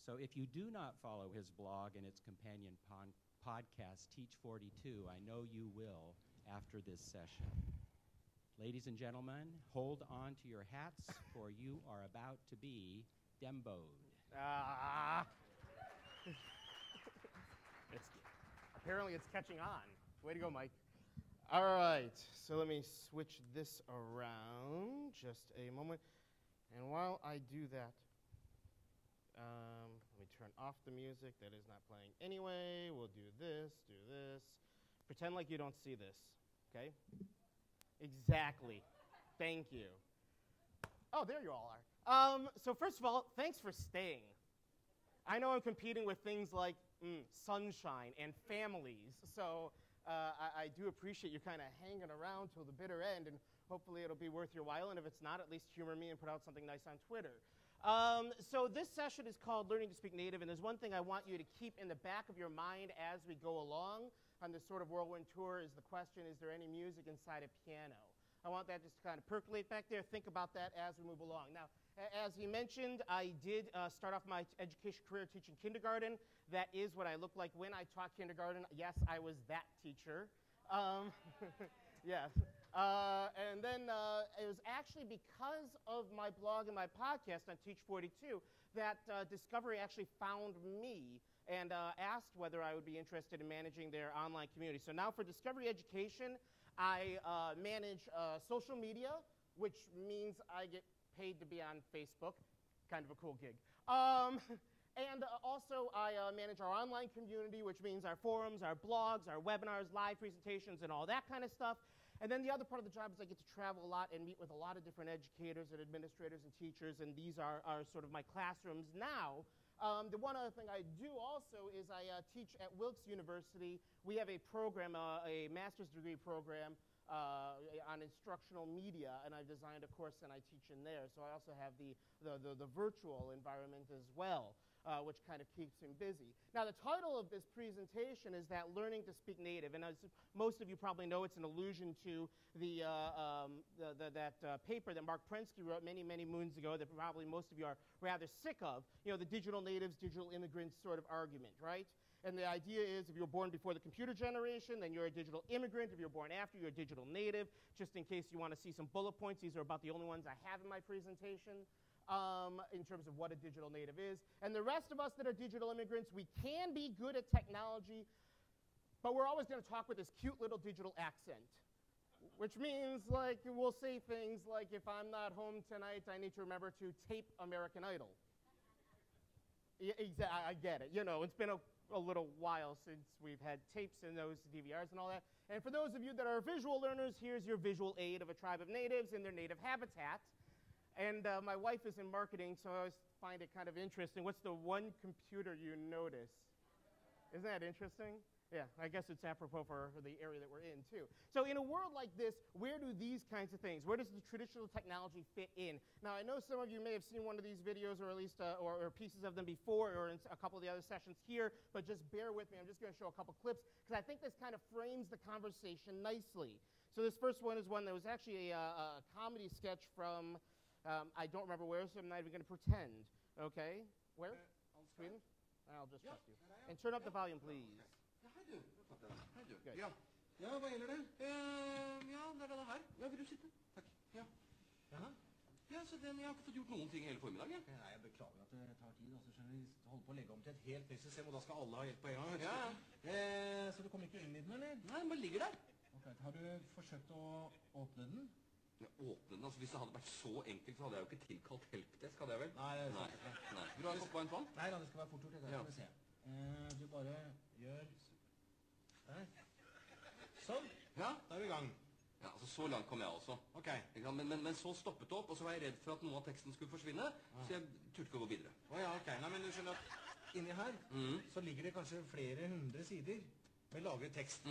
So if you do not follow his blog and its companion podcast, Teach 42, I know you will after this session. Ladies and gentlemen, hold on to your hats, for you are about to be Dembo'd. Apparently it's catching on. Way to go, Mike. All right, so let me switch this around just a moment. And while I do that, let me turn off the music that is not playing anyway. We'll do this. Pretend like you don't see this, okay? Exactly. Thank you. Oh, there you all are. So first of all, thanks for staying. I know I'm competing with things like sunshine and families, so I do appreciate you kind of hanging around till the bitter end, and hopefully it'll be worth your while, and if it's not, at least humor me and put out something nice on Twitter. So this session is called Learning to Speak Native, and there's one thing I want you to keep in the back of your mind as we go along on this sort of whirlwind tour is the question, is there any music inside a piano? I want that just to kind of percolate back there. Think about that as we move along. Now, as he mentioned, I did start off my education career teaching kindergarten. That is what I looked like when I taught kindergarten. Yes, I was that teacher. Yes. And then it was actually because of my blog and my podcast on Teach 42 that Discovery actually found me and asked whether I would be interested in managing their online community. So now for Discovery Education, I manage social media, which means I get paid to be on Facebook. Kind of a cool gig. And also I manage our online community, which means our forums, our blogs, our webinars, live presentations, and all that kind of stuff. And then the other part of the job is I get to travel a lot and meet with a lot of different educators and administrators and teachers, and these are sort of my classrooms now. The one other thing I do also is I teach at Wilkes University. We have a program, a master's degree program on instructional media, and I've designed a course and I teach in there. So I also have the virtual environment as well, which kind of keeps him busy. Now the title of this presentation is that Learning to Speak Native, and as most of you probably know, it's an allusion to that paper that Mark Prensky wrote many, many moons ago that probably most of you are rather sick of, you know, the digital natives, digital immigrants sort of argument, right? And the idea is if you were born before the computer generation, then you're a digital immigrant. If you're born after, you're a digital native. Just in case you want to see some bullet points, these are about the only ones I have in my presentation in terms of what a digital native is. And the rest of us that are digital immigrants, we can be good at technology, but we're always going to talk with this cute little digital accent, which means like we'll say things like, if I'm not home tonight, I need to remember to tape American Idol. I get it. You know, it's been a little while since we've had tapes and those DVRs and all that. And for those of you that are visual learners, here's your visual aid of a tribe of natives in their native habitat. And my wife is in marketing, so I always find it kind of interesting. What's the one computer you notice? Isn't that interesting? Yeah, I guess it's apropos for the area that we're in, too. So in a world like this, where do these kinds of things, where does the traditional technology fit in? Now, I know some of you may have seen one of these videos, or at least or pieces of them before, or in a couple of the other sessions here, but just bear with me. I'm just going to show a couple clips, because I think this kind of frames the conversation nicely. So this first one is one that was actually a comedy sketch from, I don't remember where, so I'm not even going to pretend. Okay? Where? Sweden? I'll just trust you. And turn up the volume, please. Hei du. Ja, hva gjelder det? Ja, det er denne her. Ja, vil du sitte? Takk. Ja. Ja, så jeg har ikke fått gjort noen ting hele formiddagen. Nei, jeg beklager at det tar tid. Altså, skjønner du, holder på å legge om til et helt nytt system, og da skal alle ha hjelp på en gang. Ja. Så du kommer ikke inn i den, eller? Nei, den bare ligger der. Ok, har du forsøkt å åpne den? Ja, åpne den? Altså, hvis det hadde vært så enkelt, så hadde jeg jo ikke tilkalt helpdesk, hadde jeg vel? Nei, det er sant. Nei. Vil du ha en kopp varmt vann? Nei, da, det skal være fort gjort. Det skal vi se. Du bare gjør... Der. Sånn. Ja, da er vi i gang. Ja, altså så langt kom jeg også. Ok. Men så stoppet det opp, og så var jeg redd for at noe av teksten skulle forsvinne, så jeg turte ikke å gå videre. Åja, ok. Nei, men du skjønner at inni her, så ligger det kanskje flere 100 sider med lagret tekst.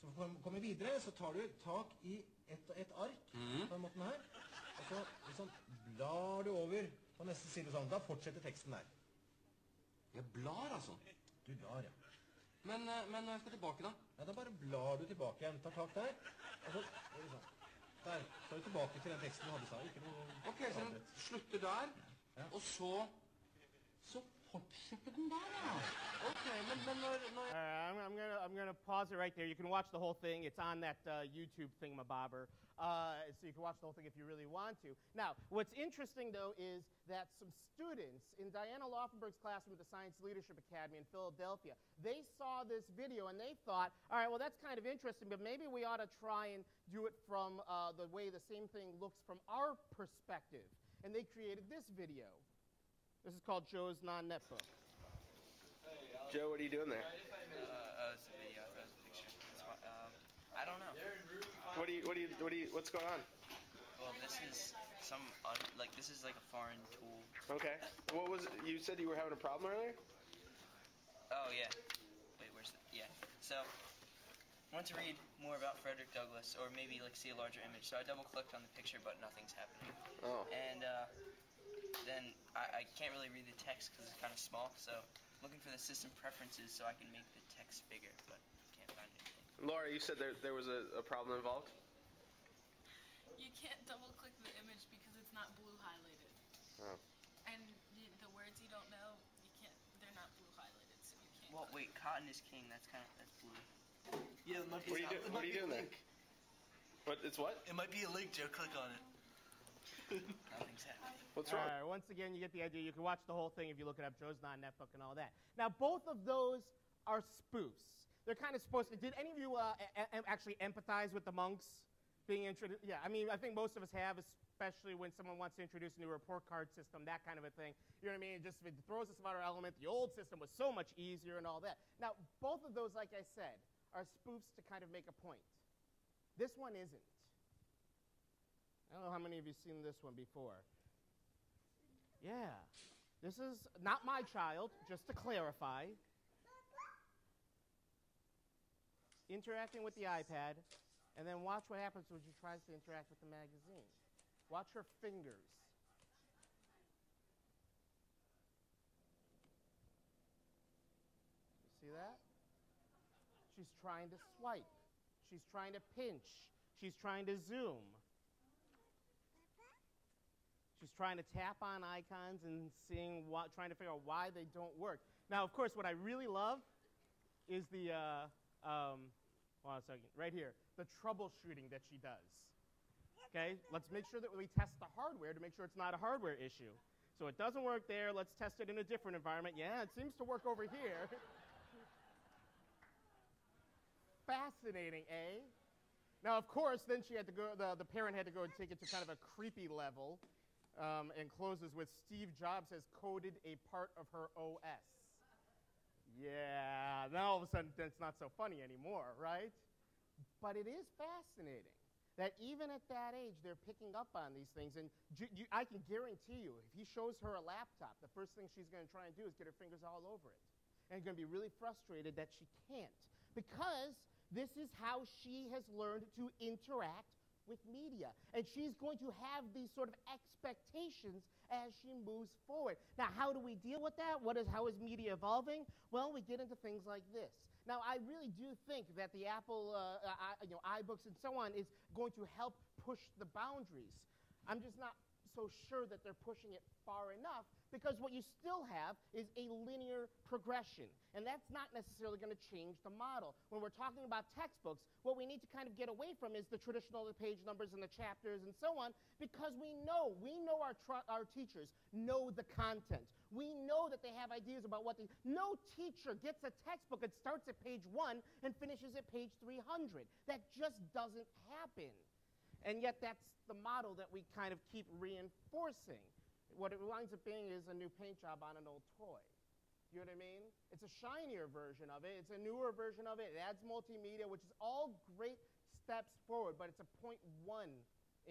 Så for å komme videre, så tar du tak i et ark, på den måten her, og så liksom blar du over på neste side sånn. Da fortsetter teksten der. Jeg blar, altså? Du blar, ja. Men når jeg skal tilbake da? Ja, da bare blar du tilbake igjen. Tar tak der. Og så, der. Så er du tilbake til den teksten du hadde sa. Ikke noe... Ok, så den slutter der. Ja. Og så fortsetter Men når jeg... I'm gonna pause it right there. You can watch the whole thing. It's on that YouTube thingamabobber. So you can watch the whole thing if you really want to. Now, what's interesting, though, is that some students in Diana Laufenberg's classroom at the Science Leadership Academy in Philadelphia, they saw this video and they thought, all right, well, that's kind of interesting, but maybe we ought to try and do it from the way the same thing looks from our perspective. And they created this video. This is called Joe's Nonnetbook. Joe, what are you doing there? It's a video. It's a picture. I don't know. What's going on? Well, this is this is like a foreign tool. Okay. What was you said you were having a problem earlier? Oh yeah. Wait, where's the? Yeah. So, I want to read more about Frederick Douglass, or maybe like see a larger image. So I double-clicked on the picture, but nothing's happening. Oh. And then I can't really read the text because it's kind of small. So I'm looking for the system preferences so I can make the text bigger, but can't find anything. Laura, you said there was a problem involved? You can't double-click the image because it's not blue highlighted. Oh. And the words you don't know, they're not blue highlighted, so you can't. Well, wait, cotton is king. That's blue. Yeah, it might be, What are you doing there? What? It's what? It might be a link, Joe. Click on it. Nothing's happening. What's wrong? All right, once again, you get the idea. You can watch the whole thing if you look it up, Joe's Nonnetbook and all that. Now, both of those are spoofs. They're kind of supposed to. Did any of you actually empathize with the monks being introduced? Yeah, I mean, I think most of us have, especially when someone wants to introduce a new report card system, that kind of a thing. You know what I mean? It throws us about our element. The old system was so much easier and all that. Now, both of those, like I said, are spoofs to kind of make a point. This one isn't. I don't know how many of you have seen this one before. Yeah. This is not my child, just to clarify. Interacting with the iPad, and then watch what happens when she tries to interact with the magazine. Watch her fingers. You see that? She's trying to swipe. She's trying to pinch. She's trying to zoom. She's trying to tap on icons and trying to figure out why they don't work. Now, of course, what I really love is the, hold on a second, right here, the troubleshooting that she does. Okay, let's make sure that we test the hardware to make sure it's not a hardware issue. So it doesn't work there. Let's test it in a different environment. Yeah, it seems to work over here. Fascinating, eh? Now, of course, then she had to go. The parent had to go and take it to kind of a creepy level, and closes with Steve Jobs has coded a part of her OS. Yeah, now all of a sudden it's not so funny anymore, right? But it is fascinating that even at that age they're picking up on these things, and I can guarantee you, if he shows her a laptop, the first thing she's going to try and do is get her fingers all over it, and going to be really frustrated that she can't, because this is how she has learned to interact with media. And she's going to have these sort of expectations as she moves forward. Now, how do we deal with that? How is media evolving? Well, we get into things like this. Now, I really do think that the Apple iBooks and so on is going to help push the boundaries. I'm just not so sure that they're pushing it far enough, because what you still have is a linear progression, and that's not necessarily going to change the model. When we're talking about textbooks, what we need to kind of get away from is the traditional page numbers and the chapters and so on, because we know our teachers know the content. We know that they have ideas about no teacher gets a textbook that starts at page 1 and finishes at page 300. That just doesn't happen. And yet that's the model that we kind of keep reinforcing. What it winds up being is a new paint job on an old toy. You know what I mean? It's a shinier version of it. It's a newer version of it. It adds multimedia, which is all great steps forward, but it's a 0.1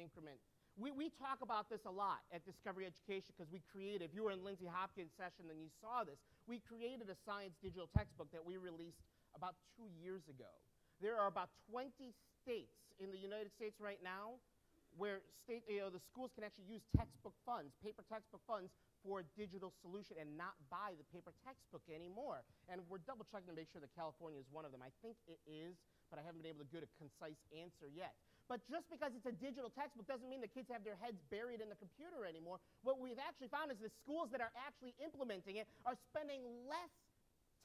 increment. We talk about this a lot at Discovery Education, because if you were in Lindsay Hopkins' session and you saw this, we created a science digital textbook that we released about 2 years ago. There are about 20 states in the United States right now where the schools can actually use textbook funds, paper textbook funds, for a digital solution and not buy the paper textbook anymore. And we're double checking to make sure that California is one of them. I think it is, but I haven't been able to get a concise answer yet. But just because it's a digital textbook doesn't mean the kids have their heads buried in the computer anymore. What we've actually found is the schools that are actually implementing it are spending less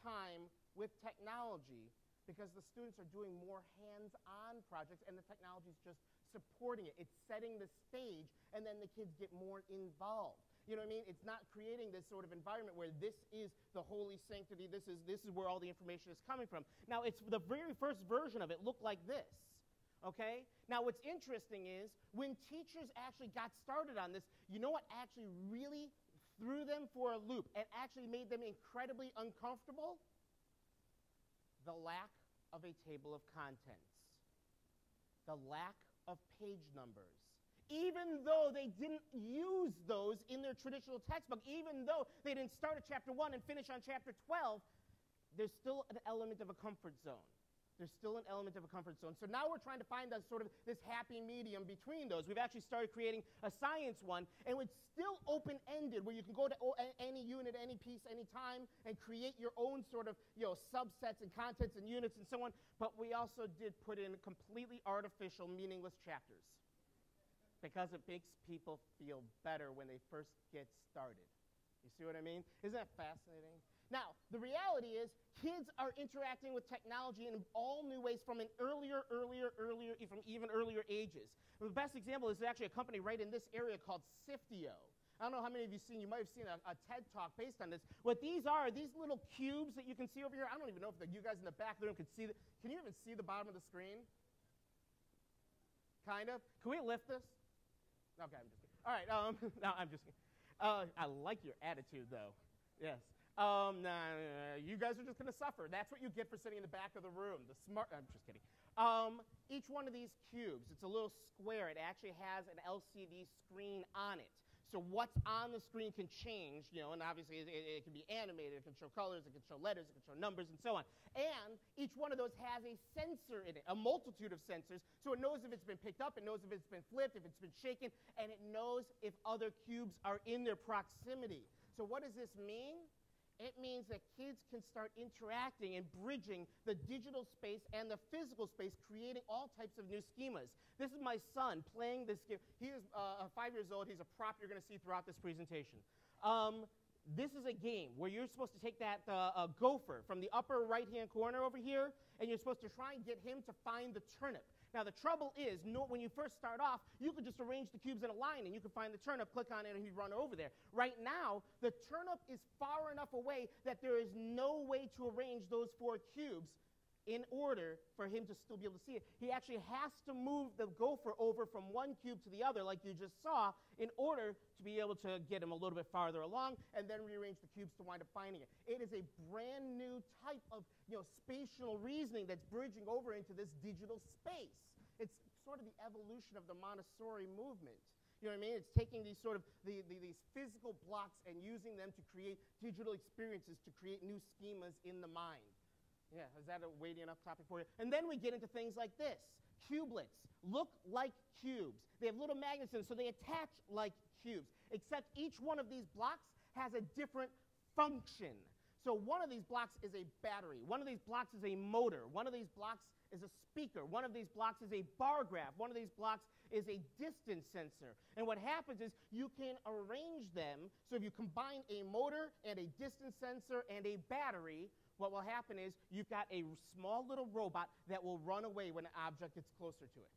time with technology because the students are doing more hands-on projects and the technology is just supporting it. It's setting the stage, and then the kids get more involved. You know what I mean? It's not creating this sort of environment where this is the holy sanctity, this is where all the information is coming from. Now, it's the very first version of it looked like this, okay? Now, what's interesting is when teachers actually got started on this, you know what actually really threw them for a loop and actually made them incredibly uncomfortable? The lack of a table of contents, the lack of page numbers. Even though they didn't use those in their traditional textbook, even though they didn't start at chapter 1 and finish on chapter 12, there's still an element of a comfort zone. There's still an element of a comfort zone. So now we're trying to find that sort of this happy medium between those. We've actually started creating a science one, and it's still open-ended, where you can go to any unit, any piece, any time, and create your own sort of subsets and contents and units and so on. But we also did put in completely artificial, meaningless chapters because it makes people feel better when they first get started. You see what I mean? Isn't that fascinating? Now, the reality is kids are interacting with technology in all new ways from an from even earlier ages. The best example is actually a company right in this area called Siftio. I don't know how many of you seen, you might have seen a TED Talk based on this. What these are these little cubes that you can see over here. I don't even know if you guys in the back of the room can see Can you even see the bottom of the screen? Kind of. Can we lift this? Okay, I'm just kidding. All right, no, I'm just kidding. I like your attitude, though. Yes. Nah, you guys are just going to suffer. That's what you get for sitting in the back of the room. I'm just kidding. Each one of these cubes, it's a little square. It actually has an LCD screen on it. So what's on the screen can change, and obviously it can be animated. It can show colors. It can show letters. It can show numbers, and so on. And each one of those has a sensor in it, a multitude of sensors. So it knows if it's been picked up. It knows if it's been flipped, if it's been shaken, and it knows if other cubes are in their proximity. So what does this mean? It means that kids can start interacting and bridging the digital space and the physical space, creating all types of new schemas. This is my son playing this game. He is 5 years old. He's a prop you're going to see throughout this presentation. This is a game where you're supposed to take that gopher from the upper right-hand corner over here, and you're supposed to try and get him to find the turnip. Now, the trouble is, when you first start off, you could just arrange the cubes in a line, and you could find the turnip, click on it, and he'd run over there. Right now, the turnip is far enough away that there is no way to arrange those 4 cubes in order for him to still be able to see it. He actually has to move the gopher over from one cube to the other, like you just saw, in order to be able to get him a little bit farther along and then rearrange the cubes to wind up finding it. It is a brand new type of spatial reasoning that's bridging over into this digital space. It's sort of the evolution of the Montessori movement. You know what I mean? It's taking these sort of these physical blocks and using them to create digital experiences, to create new schemas in the mind. Yeah, is that a weighty enough topic for you? And then we get into things like this. Cubelets look like cubes. They have little magnets in them, so they attach like cubes, except each one of these blocks has a different function. So one of these blocks is a battery. One of these blocks is a motor. One of these blocks is a speaker. One of these blocks is a bar graph. One of these blocks is a distance sensor. And what happens is you can arrange them, so if you combine a motor and a distance sensor and a battery, what will happen is you've got a small little robot that will run away when an object gets closer to it.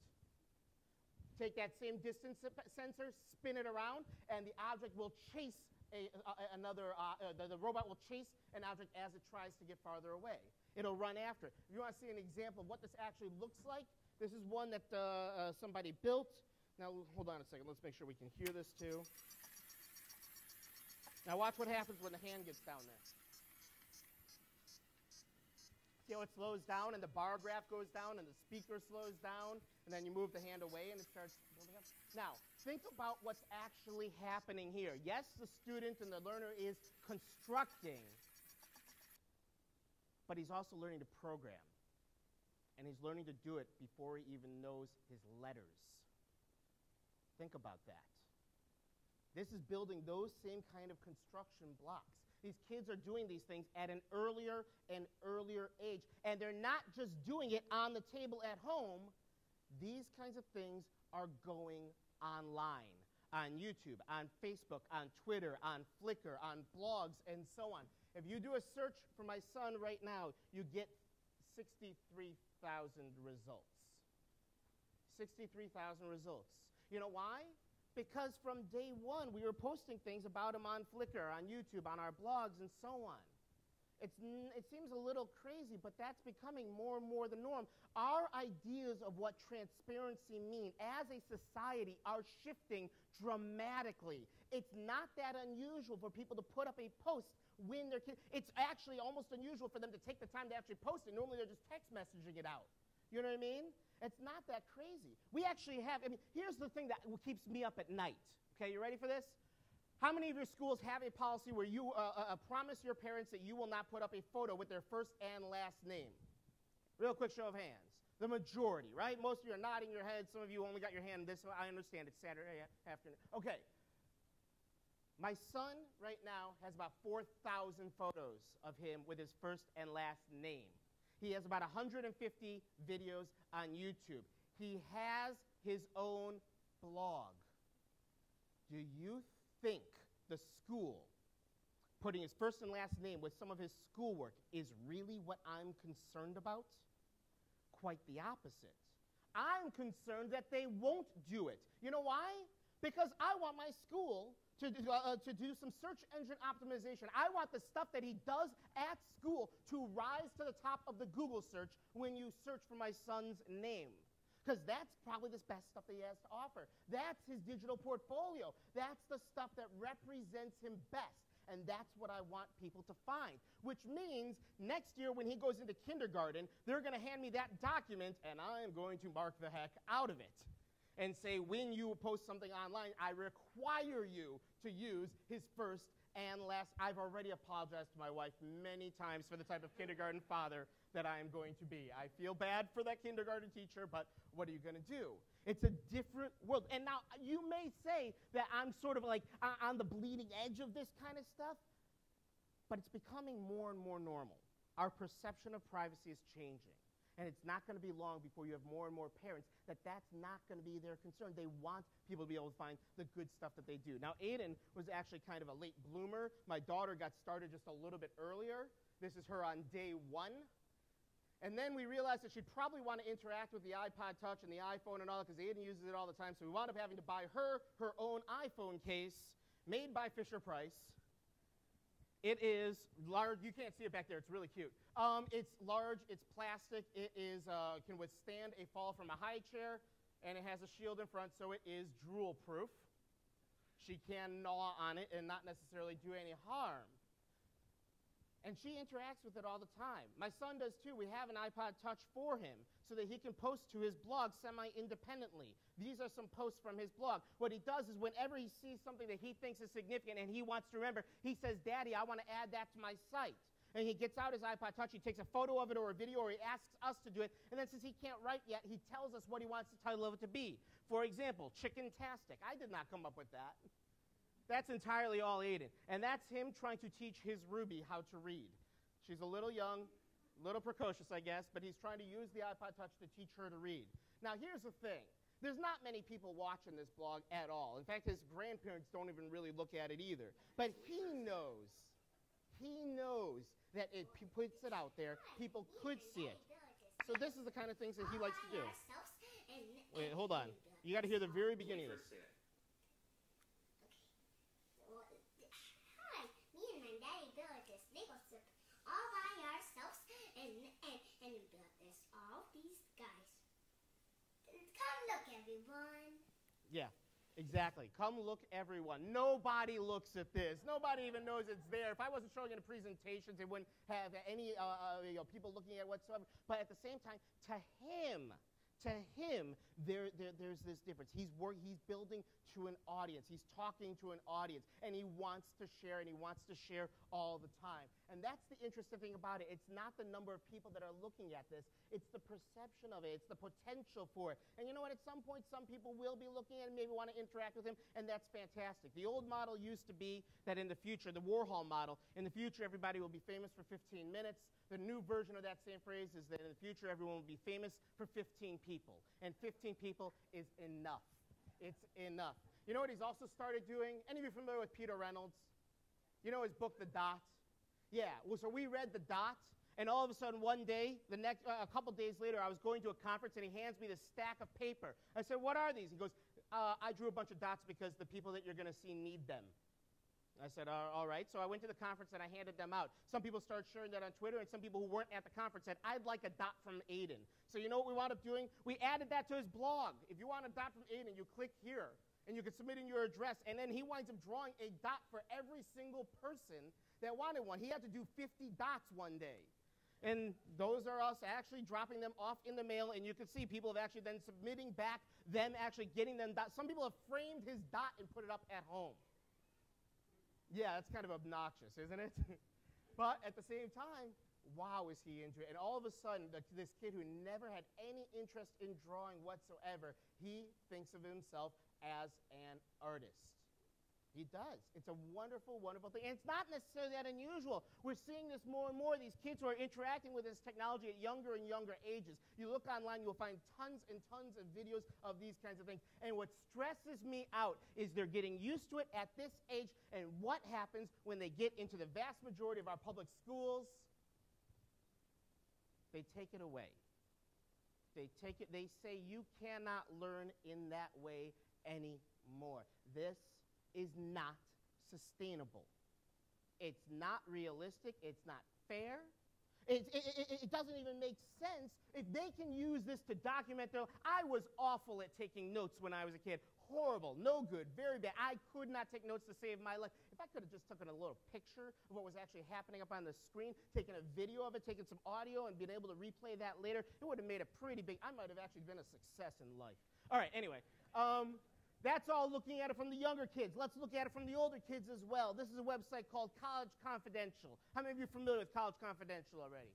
Take that same distance sensor, spin it around, and the object will chase the robot will chase an object as it tries to get farther away. It'll run after it. If you want to see an example of what this actually looks like, this is one that somebody built. Now, hold on a second. Let's make sure we can hear this too. Now, watch what happens when the hand gets down there. See how it slows down, and the bar graph goes down, and the speaker slows down, and then you move the hand away, and it starts building up. Now, think about what's actually happening here. Yes, the student and the learner is constructing, but he's also learning to program, and he's learning to do it before he even knows his letters. Think about that. This is building those same kind of construction blocks. These kids are doing these things at an earlier and earlier age. And they're not just doing it on the table at home. These kinds of things are going online. on YouTube, on Facebook, on Twitter, on Flickr, on blogs, and so on. If you do a search for my son right now, you get 63,000 results. 63,000 results. You know why? Because from day one, we were posting things about him on Flickr, on YouTube, on our blogs, and so on. It seems a little crazy, but that's becoming more and more the norm. Our ideas of what transparency mean as a society are shifting dramatically. It's not that unusual for people to put up a post when they're kids. It's actually almost unusual for them to take the time to actually post it. Normally they're just text messaging it out. You know what I mean? It's not that crazy. We actually have, here's the thing that keeps me up at night. Okay, you ready for this? How many of your schools have a policy where you promise your parents that you will not put up a photo with their first and last name? Real quick show of hands. The majority, right? Most of you are nodding your head. Some of you only got your hand this way. I understand it's Saturday afternoon. Okay. My son right now has about 4,000 photos of him with his first and last name. He has about 150 videos on YouTube. He has his own blog. Do you think the school putting his first and last name with some of his schoolwork is really what I'm concerned about? Quite the opposite. I'm concerned that they won't do it. You know why? Because I want my school to do some search engine optimization. I want the stuff that he does at school to rise to the top of the Google search when you search for my son's name. Because that's probably the best stuff that he has to offer. That's his digital portfolio. That's the stuff that represents him best. And that's what I want people to find. Which means next year when he goes into kindergarten, they're going to hand me that document, and I'm going to mark the heck out of it. And say, when you post something online, I require you to use his first and last. I've already apologized to my wife many times for the type of kindergarten father that I am going to be. I feel bad for that kindergarten teacher, but what are you going to do? It's a different world. And now you may say that I'm sort of like on the bleeding edge of this kind of stuff, but it's becoming more and more normal. Our perception of privacy is changing. And it's not going to be long before you have more and more parents that's not going to be their concern. They want people to be able to find the good stuff that they do. Now, Aiden was actually kind of a late bloomer. My daughter got started just a little bit earlier. This is her on day one. And then we realized that she'd probably want to interact with the iPod Touch and the iPhone and all that because Aiden uses it all the time. So we wound up having to buy her own iPhone case made by Fisher-Price. It is large. You can't see it back there. It's really cute. It's large. It's plastic. It is can withstand a fall from a high chair, and it has a shield in front, so it is drool-proof. She can gnaw on it and not necessarily do any harm. And she interacts with it all the time. My son does too. We have an iPod Touch for him so that he can post to his blog semi-independently. These are some posts from his blog. What he does is whenever he sees something that he thinks is significant and he wants to remember, he says, "Daddy, I want to add that to my site." And he gets out his iPod Touch, he takes a photo of it or a video, or he asks us to do it, and then since he can't write yet, he tells us what he wants the title of it to be. For example, Chicken-tastic. I did not come up with that. That's entirely all Aiden. And that's him trying to teach his Ruby how to read. She's a little young, a little precocious, I guess, but he's trying to use the iPod Touch to teach her to read. Now, here's the thing. There's not many people watching this blog at all. In fact, his grandparents don't even really look at it either. But he knows that if he puts it out there, people could see it. So this is the kind of things that he likes to do. Wait, hold on. You got to hear the very beginning of this. And we built this, all these guys. Come look, everyone. Yeah, exactly. Come look, everyone. Nobody looks at this. Nobody even knows it's there. If I wasn't showing it in presentations, it wouldn't have any people looking at it whatsoever. But at the same time, to him, there's this difference. He's building to an audience. He's talking to an audience, and he wants to share, and he wants to share all the time. And that's the interesting thing about it. It's not the number of people that are looking at this. It's the perception of it. It's the potential for it. And you know what? At some point, some people will be looking at it and maybe want to interact with him, and that's fantastic. The old model used to be that in the future, the Warhol model, in the future, everybody will be famous for 15 minutes. The new version of that same phrase is that in the future, everyone will be famous for 15 people. And 15 people is enough. It's enough. You know what he's also started doing? Any of you familiar with Peter Reynolds? You know his book, The Dot? Yeah, well, so we read The Dot, and all of a sudden one day, a couple days later, I was going to a conference, and he hands me this stack of paper. I said, what are these? He goes, I drew a bunch of dots because the people that you're going to see need them. I said, all right. So I went to the conference, and I handed them out. Some people started sharing that on Twitter, and some people who weren't at the conference said, I'd like a dot from Aiden. So you know what we wound up doing? We added that to his blog. If you want a dot from Aiden, you click here, and you can submit in your address, and then he winds up drawing a dot for every single person that wanted one. He had to do 50 dots one day. And those are us actually dropping them off in the mail, and you can see people have actually then submitting back them actually getting them dots. Some people have framed his dot and put it up at home. Yeah, that's kind of obnoxious, isn't it? But at the same time, wow, is he into it. And all of a sudden, this kid who never had any interest in drawing whatsoever, he thinks of himself as an artist. He does. It's a wonderful, wonderful thing. And it's not necessarily that unusual. We're seeing this more and more. These kids who are interacting with this technology at younger and younger ages. You look online, you'll find tons and tons of videos of these kinds of things. And what stresses me out is they're getting used to it at this age, and what happens when they get into the vast majority of our public schools? They take it away. They take it. They say you cannot learn in that way anymore. This is not sustainable. It's not realistic. It's not fair. It doesn't even make sense. If they can use this to document, though, I was awful at taking notes when I was a kid. Horrible, no good, very bad. I could not take notes to save my life. If I could have just taken a little picture of what was actually happening up on the screen, taken a video of it, taken some audio, and been able to replay that later, it would have made a pretty big, I might have actually been a success in life. All right, anyway. That's all looking at it from the younger kids. Let's look at it from the older kids as well. This is a website called College Confidential. How many of you are familiar with College Confidential already?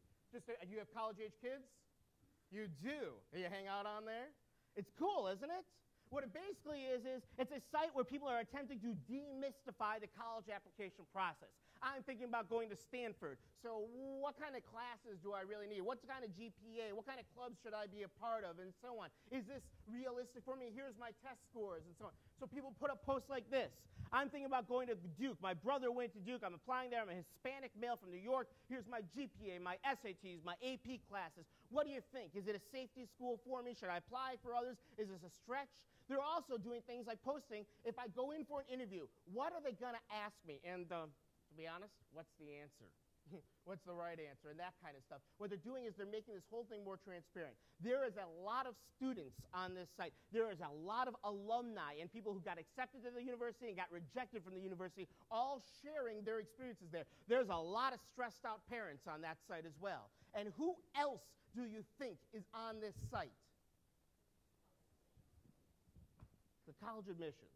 You have college-age kids? You do. You hang out on there? It's cool, isn't it? What it basically is it's a site where people are attempting to demystify the college application process. I'm thinking about going to Stanford. So what kind of classes do I really need? What kind of GPA? What kind of clubs should I be a part of? And so on. Is this realistic for me? Here's my test scores and so on. So people put up posts like this. I'm thinking about going to Duke. My brother went to Duke. I'm applying there. I'm a Hispanic male from New York. Here's my GPA, my SATs, my AP classes. What do you think? Is it a safety school for me? Should I apply for others? Is this a stretch? They're also doing things like posting, if I go in for an interview, what are they going to ask me? And to be honest, what's the answer? What's the right answer? And that kind of stuff. What they're doing is they're making this whole thing more transparent. There is a lot of students on this site. There is a lot of alumni and people who got accepted to the university and got rejected from the university, all sharing their experiences there. There's a lot of stressed out parents on that site as well. And who else do you think is on this site? The college admissions.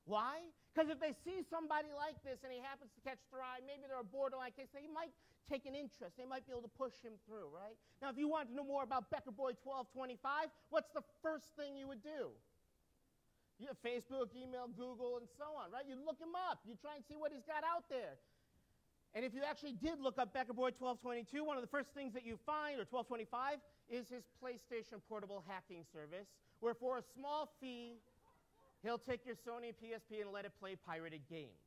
Why? Because if they see somebody like this and he happens to catch their eye, maybe they're a borderline case, they might take an interest. They might be able to push him through, right? Now, if you want to know more about Becker Boy 1225, what's the first thing you would do? You have Facebook, email, Google, and so on, right? You look him up. You try and see what he's got out there. And if you actually did look up Becker Boy 1222, one of the first things that you find, or 1225, is his PlayStation portable hacking service, where for a small fee, he'll take your Sony PSP and let it play pirated games.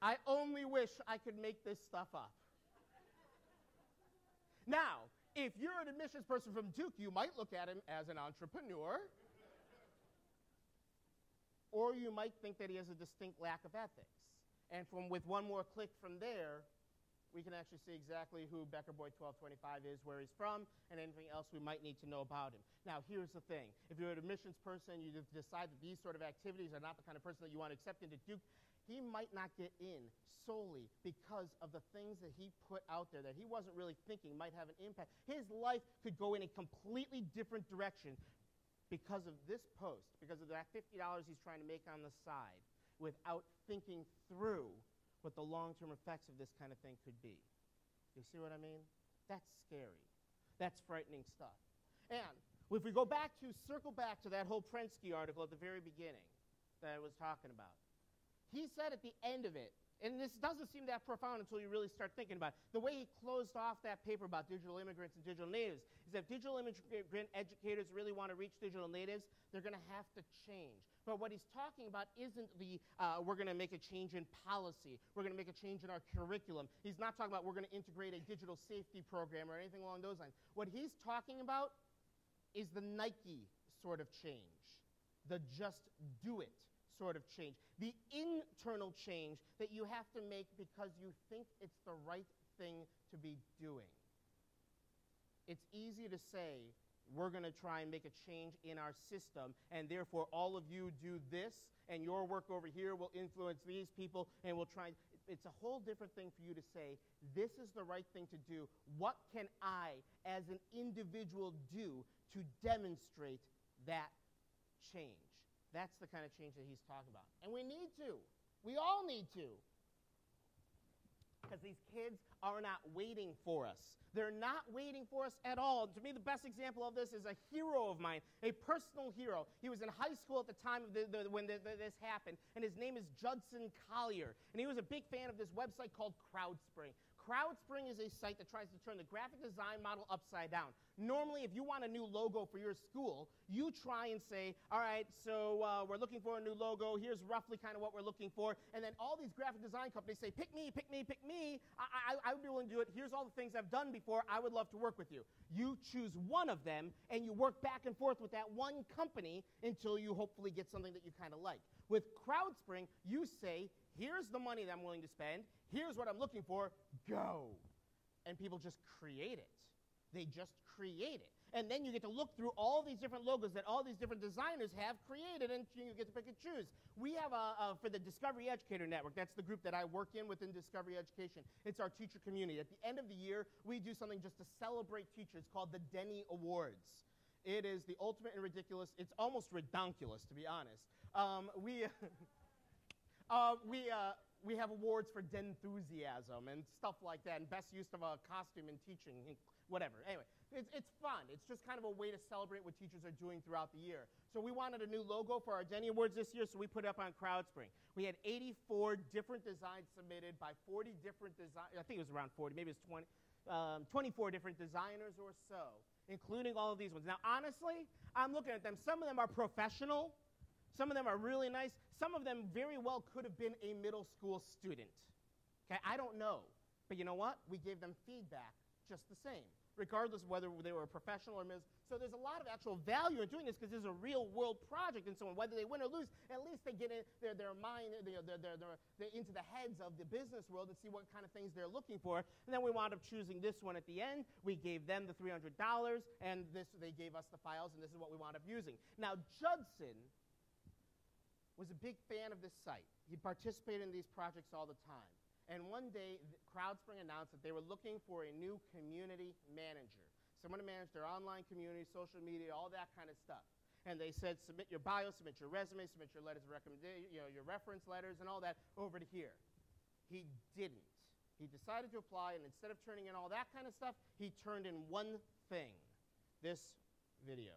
I only wish I could make this stuff up. Now, if you're an admissions person from Duke, you might look at him as an entrepreneur, or you might think that he has a distinct lack of ethics. And with one more click from there, we can actually see exactly who Becker Boy 1225 is, where he's from, and anything else we might need to know about him. Now, here's the thing. If you're an admissions person, you decide that these sort of activities are not the kind of person that you want to accept into Duke, he might not get in solely because of the things that he put out there that he wasn't really thinking might have an impact. His life could go in a completely different direction because of this post, because of that $50 he's trying to make on the side, without thinking through what the long-term effects of this kind of thing could be. You see what I mean? That's scary. That's frightening stuff. And if we circle back to that whole Prensky article at the very beginning that I was talking about, he said at the end of it, And this doesn't seem that profound until you really start thinking about it. The way he closed off that paper about digital immigrants and digital natives is that if digital immigrant educators really want to reach digital natives, they're going to have to change. But what he's talking about isn't we're going to make a change in policy, we're going to make a change in our curriculum. He's not talking about we're going to integrate a digital safety program or anything along those lines. What he's talking about is the Nike sort of change, the just do it sort of change, the internal change that you have to make because you think it's the right thing to be doing. It's easy to say, we're going to try and make a change in our system, and therefore all of you do this, and your work over here will influence these people, and we'll try. It's a whole different thing for you to say, this is the right thing to do. What can I, as an individual, do to demonstrate that change? That's the kind of change that he's talking about. And we need to. We all need to. Because these kids are not waiting for us. They're not waiting for us at all. To me, the best example of this is a hero of mine, a personal hero. He was in high school at the time of when this happened, and his name is Judson Collier. And he was a big fan of this website called CrowdSpring. CrowdSpring is a site that tries to turn the graphic design model upside down. Normally, if you want a new logo for your school, you try and say, all right, so we're looking for a new logo. Here's roughly kind of what we're looking for. And then all these graphic design companies say, pick me, pick me, pick me. I would be willing to do it. Here's all the things I've done before. I would love to work with you. You choose one of them, and you work back and forth with that one company until you hopefully get something that you kind of like. With CrowdSpring, you say, here's the money that I'm willing to spend. Here's what I'm looking for. Go. And people just create it. They just create it. And then you get to look through all these different logos that all these different designers have created, and you get to pick and choose. We have, for the Discovery Educator Network, that's the group that I work in within Discovery Education. It's our teacher community. At the end of the year, we do something just to celebrate teachers called the Denny Awards. It is the ultimate and ridiculous. It's almost redonkulous, to be honest. We have awards for denthusiasm and stuff like that, and best use of a costume in teaching, whatever. Anyway, it's fun. It's just kind of a way to celebrate what teachers are doing throughout the year. So we wanted a new logo for our Denny Awards this year, so we put it up on CrowdSpring. We had 84 different designs submitted by 40 different designers. I think it was around 40, maybe it's 20, 24 different designers or so, including all of these ones. Now, honestly, I'm looking at them. Some of them are professional. Some of them are really nice. Some of them very well could have been a middle school student. Okay, I don't know. But you know what? We gave them feedback just the same, regardless of whether they were professional or middle. So there's a lot of actual value in doing this because this is a real world project, and so whether they win or lose, at least they get in their mind, they're into the heads of the business world and see what kind of things they're looking for. And then we wound up choosing this one at the end. We gave them the $300, and they gave us the files, and this is what we wound up using. Now, Judson was a big fan of this site. He participated in these projects all the time. And one day, CrowdSpring announced that they were looking for a new community manager, someone to manage their online community, social media, all that kind of stuff. And they said, submit your bio, submit your resume, submit your letters of recommendation, your reference letters and all that over to here. He didn't. He decided to apply, and instead of turning in all that kind of stuff, he turned in one thing, this video.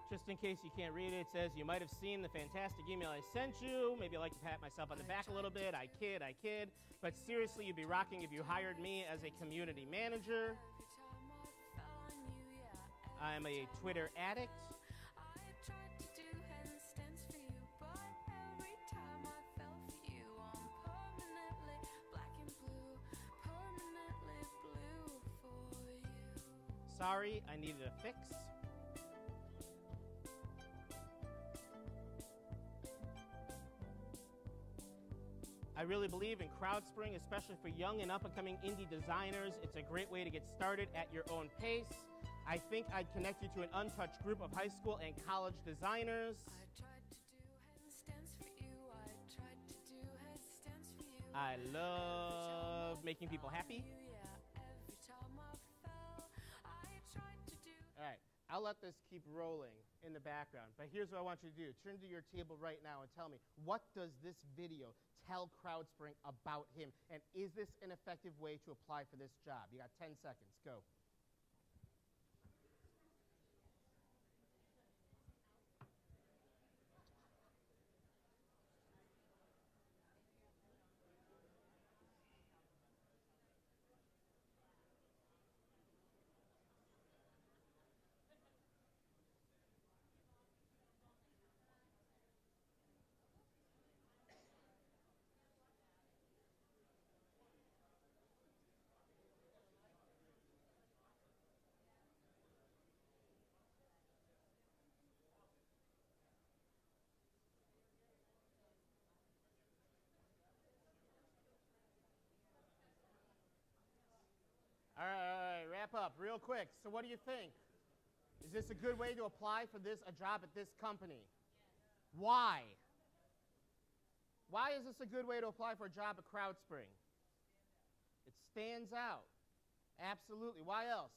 Just in case you can't read it, it says, you might have seen the fantastic email I sent you. Maybe I like to pat myself on the back a little bit. I kid. But seriously, you'd be rocking if you hired me as a community manager. I'm a Twitter addict. Sorry, I needed a fix. I really believe in CrowdSpring, especially for young and up-and-coming indie designers. It's a great way to get started at your own pace. I think I'd connect you to an untouched group of high school and college designers. I love making people happy. All right, I'll let this keep rolling in the background. But here's what I want you to do. Turn to your table right now and tell me, what does this video tell CrowdSpring about him? And is this an effective way to apply for this job? You got 10 seconds. Go. All right, wrap up real quick. So what do you think? Is this a good way to apply for a job at this company? Yes. Why? Why is this a good way to apply for a job at CrowdSpring? It stands out. Absolutely. Why else?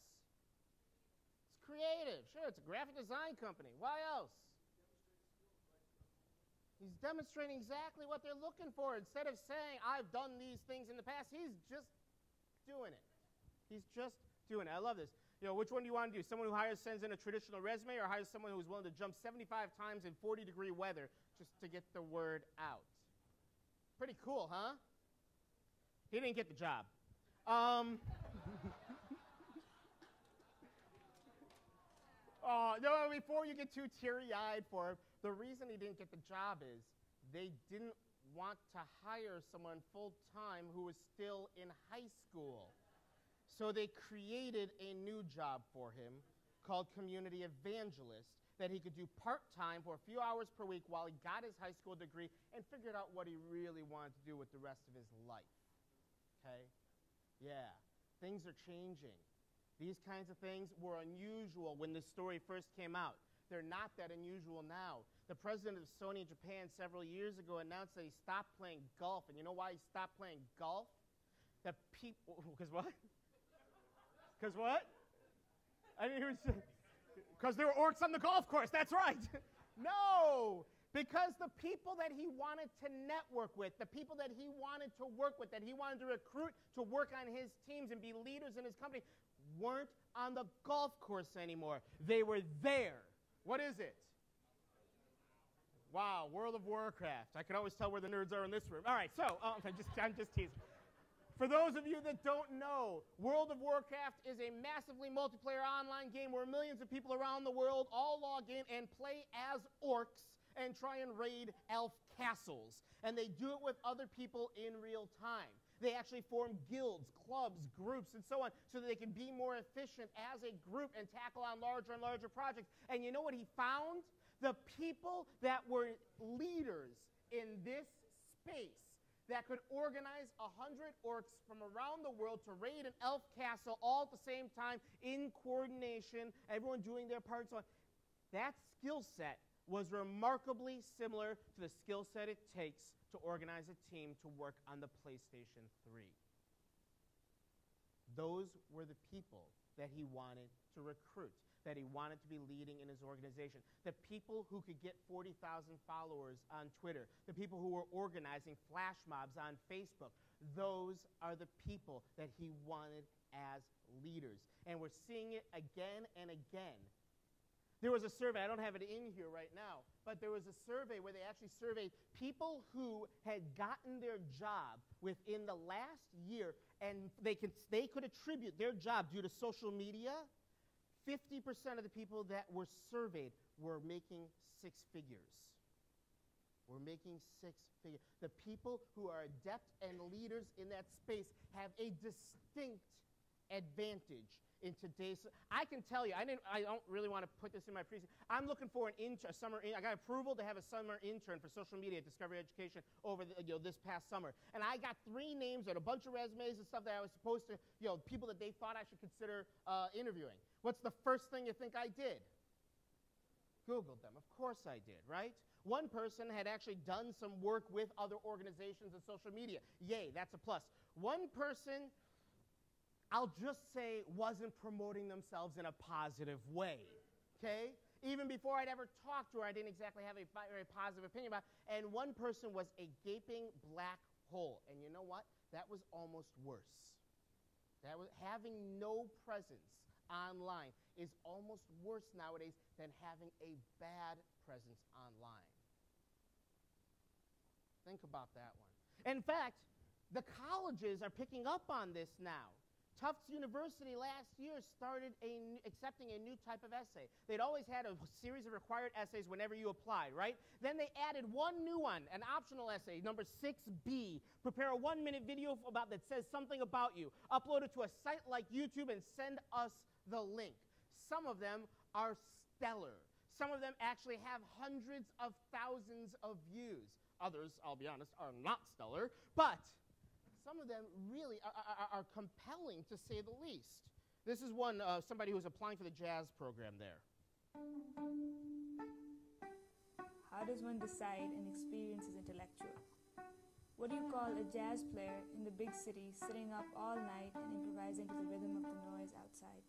It's creative. Sure, it's a graphic design company. Why else? He's demonstrating exactly what they're looking for. Instead of saying, I've done these things in the past, he's just doing it. He's just doing it. I love this. You know, which one do you want to do? Someone who sends in a traditional resume, or hires someone who's willing to jump 75 times in 40-degree weather just to get the word out? Pretty cool, huh? He didn't get the job. No, before you get too teary-eyed for him, the reason he didn't get the job is they didn't want to hire someone full-time who was still in high school. So they created a new job for him called Community Evangelist that he could do part-time for a few hours per week while he got his high school degree and figured out what he really wanted to do with the rest of his life. Okay? Yeah. Things are changing. These kinds of things were unusual when this story first came out. They're not that unusual now. The president of Sony Japan several years ago announced that he stopped playing golf. And you know why he stopped playing golf? The people, because what? Because what? I didn't hear you say. Because there were orcs on the golf course. That's right. No. Because the people that he wanted to network with, the people that he wanted to work with, that he wanted to recruit to work on his teams and be leaders in his company, weren't on the golf course anymore. They were there. What is it? Wow, World of Warcraft. I can always tell where the nerds are in this room. All right, so I'm just teasing. For those of you that don't know, World of Warcraft is a massively multiplayer online game where millions of people around the world all log in and play as orcs and try and raid elf castles. And they do it with other people in real time. They actually form guilds, clubs, groups, and so on so that they can be more efficient as a group and tackle on larger and larger projects. And you know what he found? The people that were leaders in this space that could organize 100 orcs from around the world to raid an elf castle all at the same time in coordination, everyone doing their part. So that skill set was remarkably similar to the skill set it takes to organize a team to work on the PlayStation 3. Those were the people that he wanted to recruit, that he wanted to be leading in his organization. The people who could get 40,000 followers on Twitter, the people who were organizing flash mobs on Facebook, those are the people that he wanted as leaders. And we're seeing it again and again. There was a survey, I don't have it in here right now, but there was a survey where they actually surveyed people who had gotten their job within the last year, and they could attribute their job due to social media. 50% of the people that were surveyed were making six figures. We're making six figures. The people who are adept and leaders in that space have a distinct advantage in today's. I can tell you, I don't really want to put this in my presentation. I'm looking for a summer. I got approval to have a summer intern for social media at Discovery Education over this past summer, and I got 3 names and a bunch of resumes and stuff that I was supposed to, people that they thought I should consider interviewing. What's the first thing you think I did? Googled them. Of course I did, right? One person had actually done some work with other organizations and social media. Yay, that's a plus. One person, I'll just say, wasn't promoting themselves in a positive way. okay? Even before I'd ever talked to her, I didn't exactly have a very positive opinion about it. And one person was a gaping black hole. And you know what? That was almost worse. That was, having no presence online is almost worse nowadays than having a bad presence online. Think about that one. In fact, the colleges are picking up on this now. Tufts University last year started accepting a new type of essay. They'd always had a series of required essays whenever you applied, right? Then they added one new one, an optional essay, number 6B. Prepare a 1-minute video that says something about you. Upload it to a site like YouTube and send us the link. Some of them are stellar. Some of them actually have hundreds of thousands of views. Others, I'll be honest, are not stellar, but some of them really are compelling, to say the least. This is one, somebody who's applying for the jazz program there. How does one decide an experience is intellectual? What do you call a jazz player in the big city sitting up all night and improvising to the rhythm of the noise outside?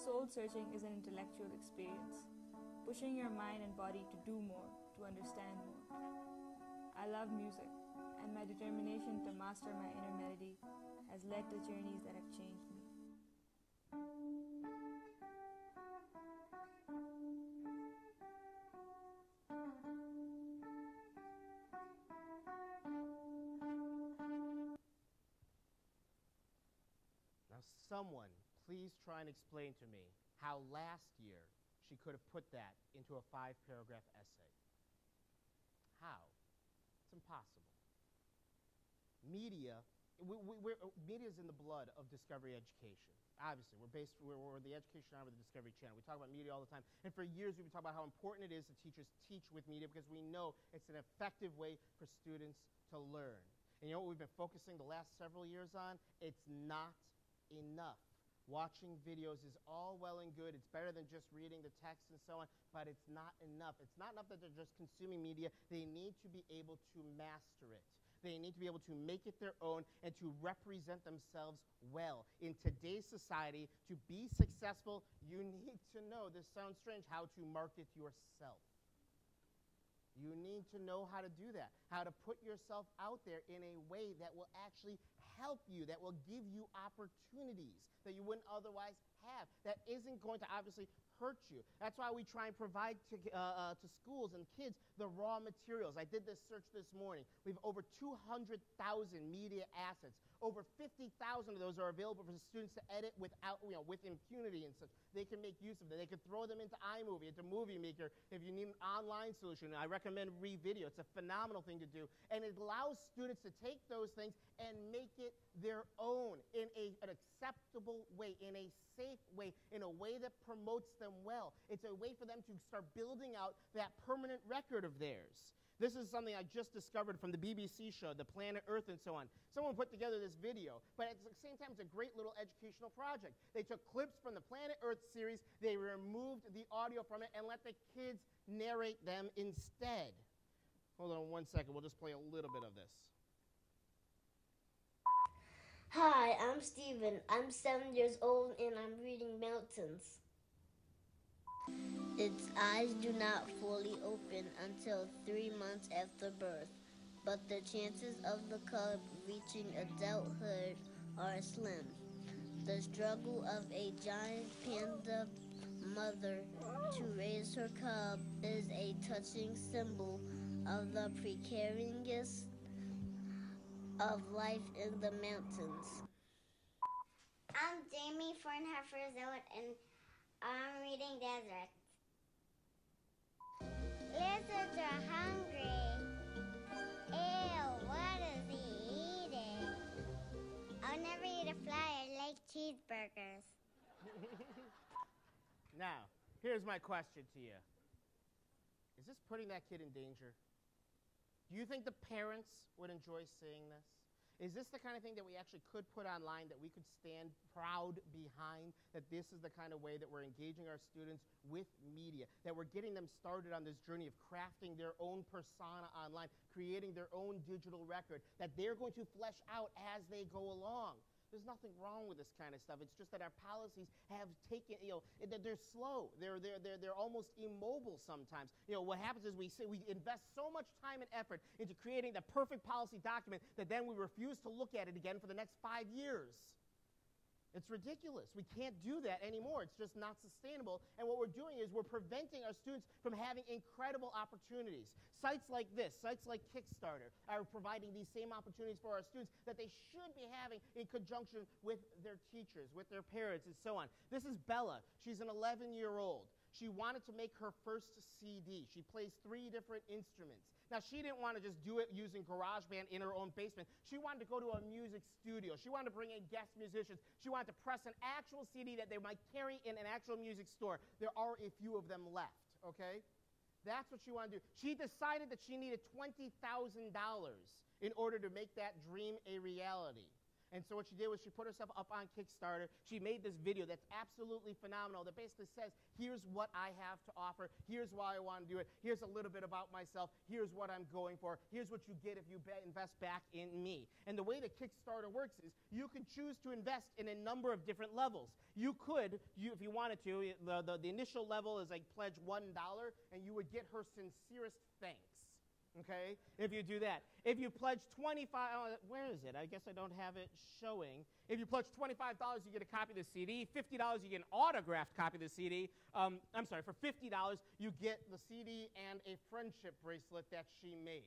Soul-searching is an intellectual experience, pushing your mind and body to do more, to understand more. I love music, and my determination to master my inner melody has led to journeys that have changed me. Now, someone, please try and explain to me how last year she could have put that into a 5-paragraph essay. How? It's impossible. Media is in the blood of Discovery Education. Obviously, we're the education arm of the Discovery Channel. We talk about media all the time. And for years, we've been talking about how important it is that teachers teach with media because we know it's an effective way for students to learn. And you know what we've been focusing the last several years on? It's not enough. Watching videos is all well and good. It's better than just reading the text and so on, but it's not enough. It's not enough that they're just consuming media. They need to be able to master it. They need to be able to make it their own and to represent themselves well. In today's society, to be successful, you need to know, this sounds strange, how to market yourself. You need to know how to do that, how to put yourself out there in a way that will actually help you, that will give you opportunities that you wouldn't otherwise have, that isn't going to obviously hurt you. That's why we try and provide to schools and kids the raw materials. I did this search this morning. We have over 200,000 media assets. Over 50,000 of those are available for the students to edit without, with impunity and such. They can make use of them. They can throw them into iMovie, into Movie Maker. If you need an online solution, I recommend ReVideo. It's a phenomenal thing to do. And it allows students to take those things and make it their own in an acceptable way, in a safe way, in a way that promotes them well. It's a way for them to start building out that permanent record of theirs. This is something I just discovered from the BBC show, The Planet Earth and so on. Someone put together this video, but at the same time, it's a great little educational project. They took clips from the Planet Earth series, they removed the audio from it, and let the kids narrate them instead. Hold on 1 second, we'll just play a little bit of this. Hi, I'm Steven. I'm 7 years old and I'm reading Mountains. Its eyes do not fully open until 3 months after birth, but the chances of the cub reaching adulthood are slim. The struggle of a giant panda mother to raise her cub is a touching symbol of the precarious of life in the mountains. I'm Jamie, 4.5 years old, and I'm reading Desert. Lizards are hungry. Ew, what is he eating? I'll never eat a fly. I like cheeseburgers. Now, here's my question to you. Is this putting that kid in danger? Do you think the parents would enjoy seeing this? Is this the kind of thing that we actually could put online, that we could stand proud behind, that this is the kind of way that we're engaging our students with media, that we're getting them started on this journey of crafting their own persona online, creating their own digital record, that they're going to flesh out as they go along? There's nothing wrong with this kind of stuff. It's just that our policies have taken, they're slow. They're almost immobile sometimes. What happens is we invest so much time and effort into creating the perfect policy document that then we refuse to look at it again for the next 5 years. It's ridiculous. We can't do that anymore. It's just not sustainable. And what we're doing is we're preventing our students from having incredible opportunities. Sites like this, sites like Kickstarter, are providing these same opportunities for our students that they should be having in conjunction with their teachers, with their parents, and so on. This is Bella. She's an 11-year-old. She wanted to make her first CD. She plays 3 different instruments. Now, she didn't want to just do it using GarageBand in her own basement. She wanted to go to a music studio. She wanted to bring in guest musicians. She wanted to press an actual CD that they might carry in an actual music store. There are a few of them left, okay? That's what she wanted to do. She decided that she needed $20,000 in order to make that dream a reality. And so what she did was she put herself up on Kickstarter. She made this video that's absolutely phenomenal that basically says, here's what I have to offer. Here's why I want to do it. Here's a little bit about myself. Here's what I'm going for. Here's what you get if you invest back in me. And the way that Kickstarter works is you can choose to invest in a number of different levels. You could, if you wanted to, the initial level is like pledge $1, and you would get her sincerest thanks. Okay, if you do that. If you pledge $25, where is it? I guess I don't have it showing. If you pledge $25, you get a copy of the CD. $50, you get an autographed copy of the CD. I'm sorry, for $50, you get the CD and a friendship bracelet that she made.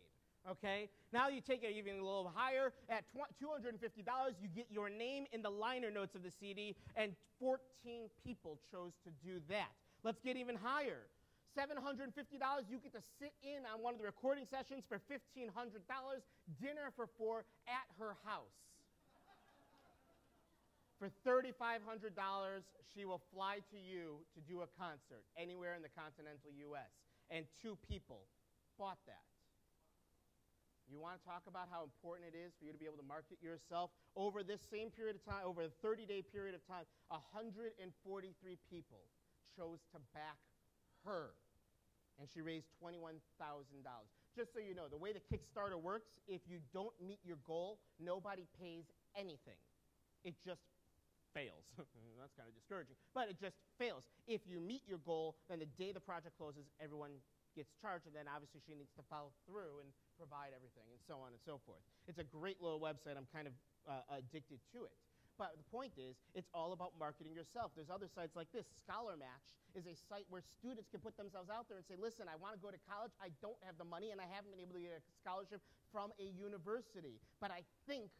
Okay, now you take it even a little higher. At $250, you get your name in the liner notes of the CD, and 14 people chose to do that. Let's get even higher. $750, you get to sit in on one of the recording sessions for $1,500, dinner for 4 at her house. For $3,500, she will fly to you to do a concert anywhere in the continental U.S. And 2 people bought that. You want to talk about how important it is for you to be able to market yourself? Over this same period of time, over a 30-day period of time, 143 people chose to back her, and she raised $21,000. Just so you know, the way the Kickstarter works, if you don't meet your goal, nobody pays anything. It just fails. That's kind of discouraging, but it just fails. If you meet your goal, then the day the project closes, everyone gets charged, and then obviously she needs to follow through and provide everything, and so on and so forth. It's a great little website. I'm kind of addicted to it. But the point is, it's all about marketing yourself. There's other sites like this. Scholar Match is a site where students can put themselves out there and say, listen, I want to go to college. I don't have the money, and I haven't been able to get a scholarship from a university. But I think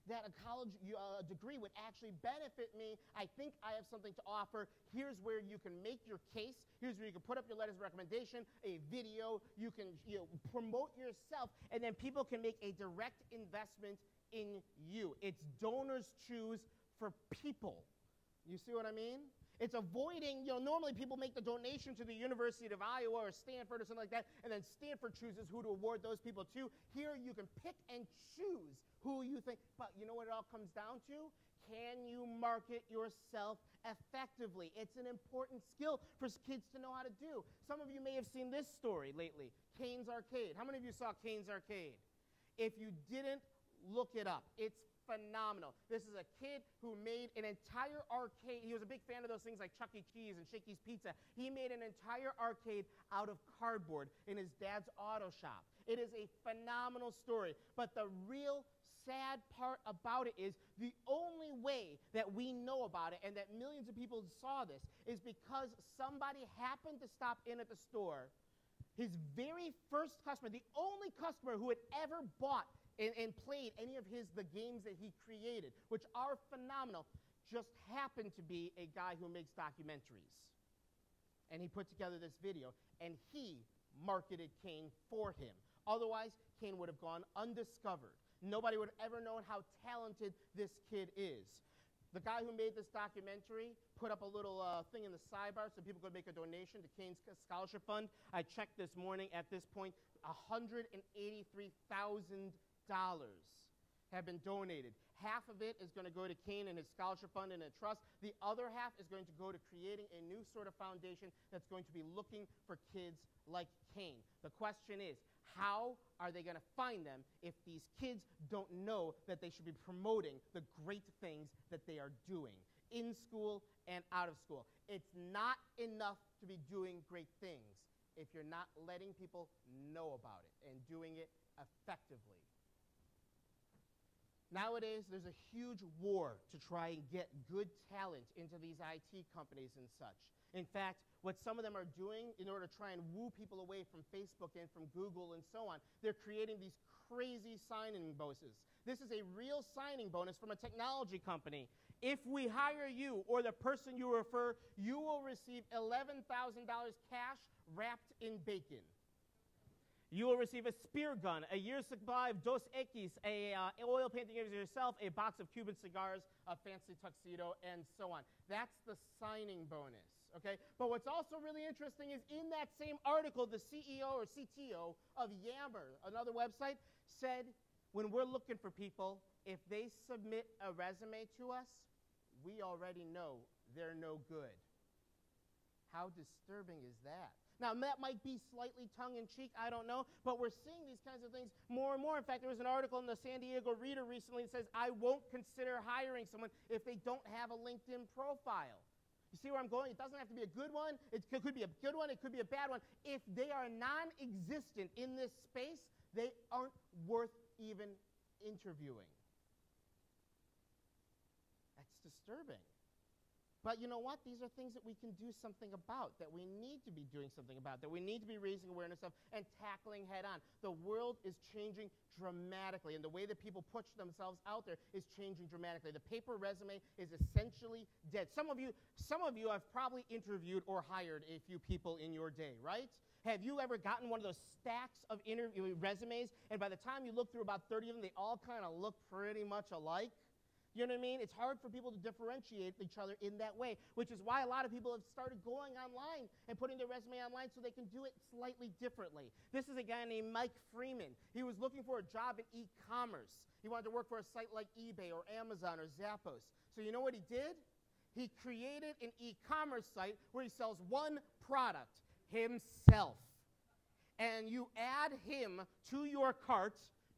that a college degree would actually benefit me. I think I have something to offer. Here's where you can make your case. Here's where you can put up your letters of recommendation, a video. You can promote yourself, and then people can make a direct investment in you. It's donors choose for people. You see what I mean? It's avoiding, normally people make the donation to the University of Iowa or Stanford or something like that, and then Stanford chooses who to award those people to. Here you can pick and choose who you think, but you know what it all comes down to? Can you market yourself effectively? It's an important skill for kids to know how to do. Some of you may have seen this story lately, Kane's Arcade. How many of you saw Kane's Arcade? If you didn't, look it up. It's phenomenal. This is a kid who made an entire arcade. He was a big fan of those things like Chuck E. Cheese and Shakey's Pizza. He made an entire arcade out of cardboard in his dad's auto shop. It is a phenomenal story. But the real sad part about it is the only way that we know about it and that millions of people saw this is because somebody happened to stop in at the store. His very first customer, the only customer who had ever bought and played any of the games that he created, which are phenomenal, just happened to be a guy who makes documentaries. And he put together this video, and he marketed Kane for him. Otherwise, Kane would have gone undiscovered. Nobody would have ever known how talented this kid is. The guy who made this documentary put up a little thing in the sidebar so people could make a donation to Kane's Scholarship Fund. I checked this morning. At this point, $183,000 have been donated. Half of it is going to go to Kane and his scholarship fund and a trust. The other half is going to go to creating a new sort of foundation that's going to be looking for kids like Kane. The question is, how are they going to find them if these kids don't know that they should be promoting the great things that they are doing in school and out of school? It's not enough to be doing great things if you're not letting people know about it and doing it effectively. Nowadays, there's a huge war to try and get good talent into these IT companies and such. In fact, what some of them are doing in order to try and woo people away from Facebook and from Google and so on, they're creating these crazy signing bonuses. This is a real signing bonus from a technology company. If we hire you or the person you refer, you will receive $11,000 cash wrapped in bacon. You will receive a spear gun, a year's supply of Dos Equis, a oil painting of yourself, a box of Cuban cigars, a fancy tuxedo, and so on. That's the signing bonus, okay? But what's also really interesting is in that same article, the CEO or CTO of Yammer, another website, said when we're looking for people, if they submit a resume to us, we already know they're no good. How disturbing is that? Now, that might be slightly tongue-in-cheek, I don't know, but we're seeing these kinds of things more and more. In fact, there was an article in the San Diego Reader recently that says, I won't consider hiring someone if they don't have a LinkedIn profile. You see where I'm going? It doesn't have to be a good one. It could be a good one. It could be a bad one. If they are non-existent in this space, they aren't worth even interviewing. That's disturbing. But you know what? These are things that we can do something about, that we need to be doing something about, that we need to be raising awareness of and tackling head on. The world is changing dramatically, and the way that people push themselves out there is changing dramatically. The paper resume is essentially dead. Some of you have probably interviewed or hired a few people in your day, right? Have you ever gotten one of those stacks of resumes, and by the time you look through about 30 of them, they all kind of look pretty much alike? You know what I mean? It's hard for people to differentiate each other in that way, which is why a lot of people have started going online and putting their resume online so they can do it slightly differently. This is a guy named Mike Freeman. He was looking for a job in e-commerce. He wanted to work for a site like eBay or Amazon or Zappos. So you know what he did? He created an e-commerce site where he sells one product, himself. And you add him to your cart,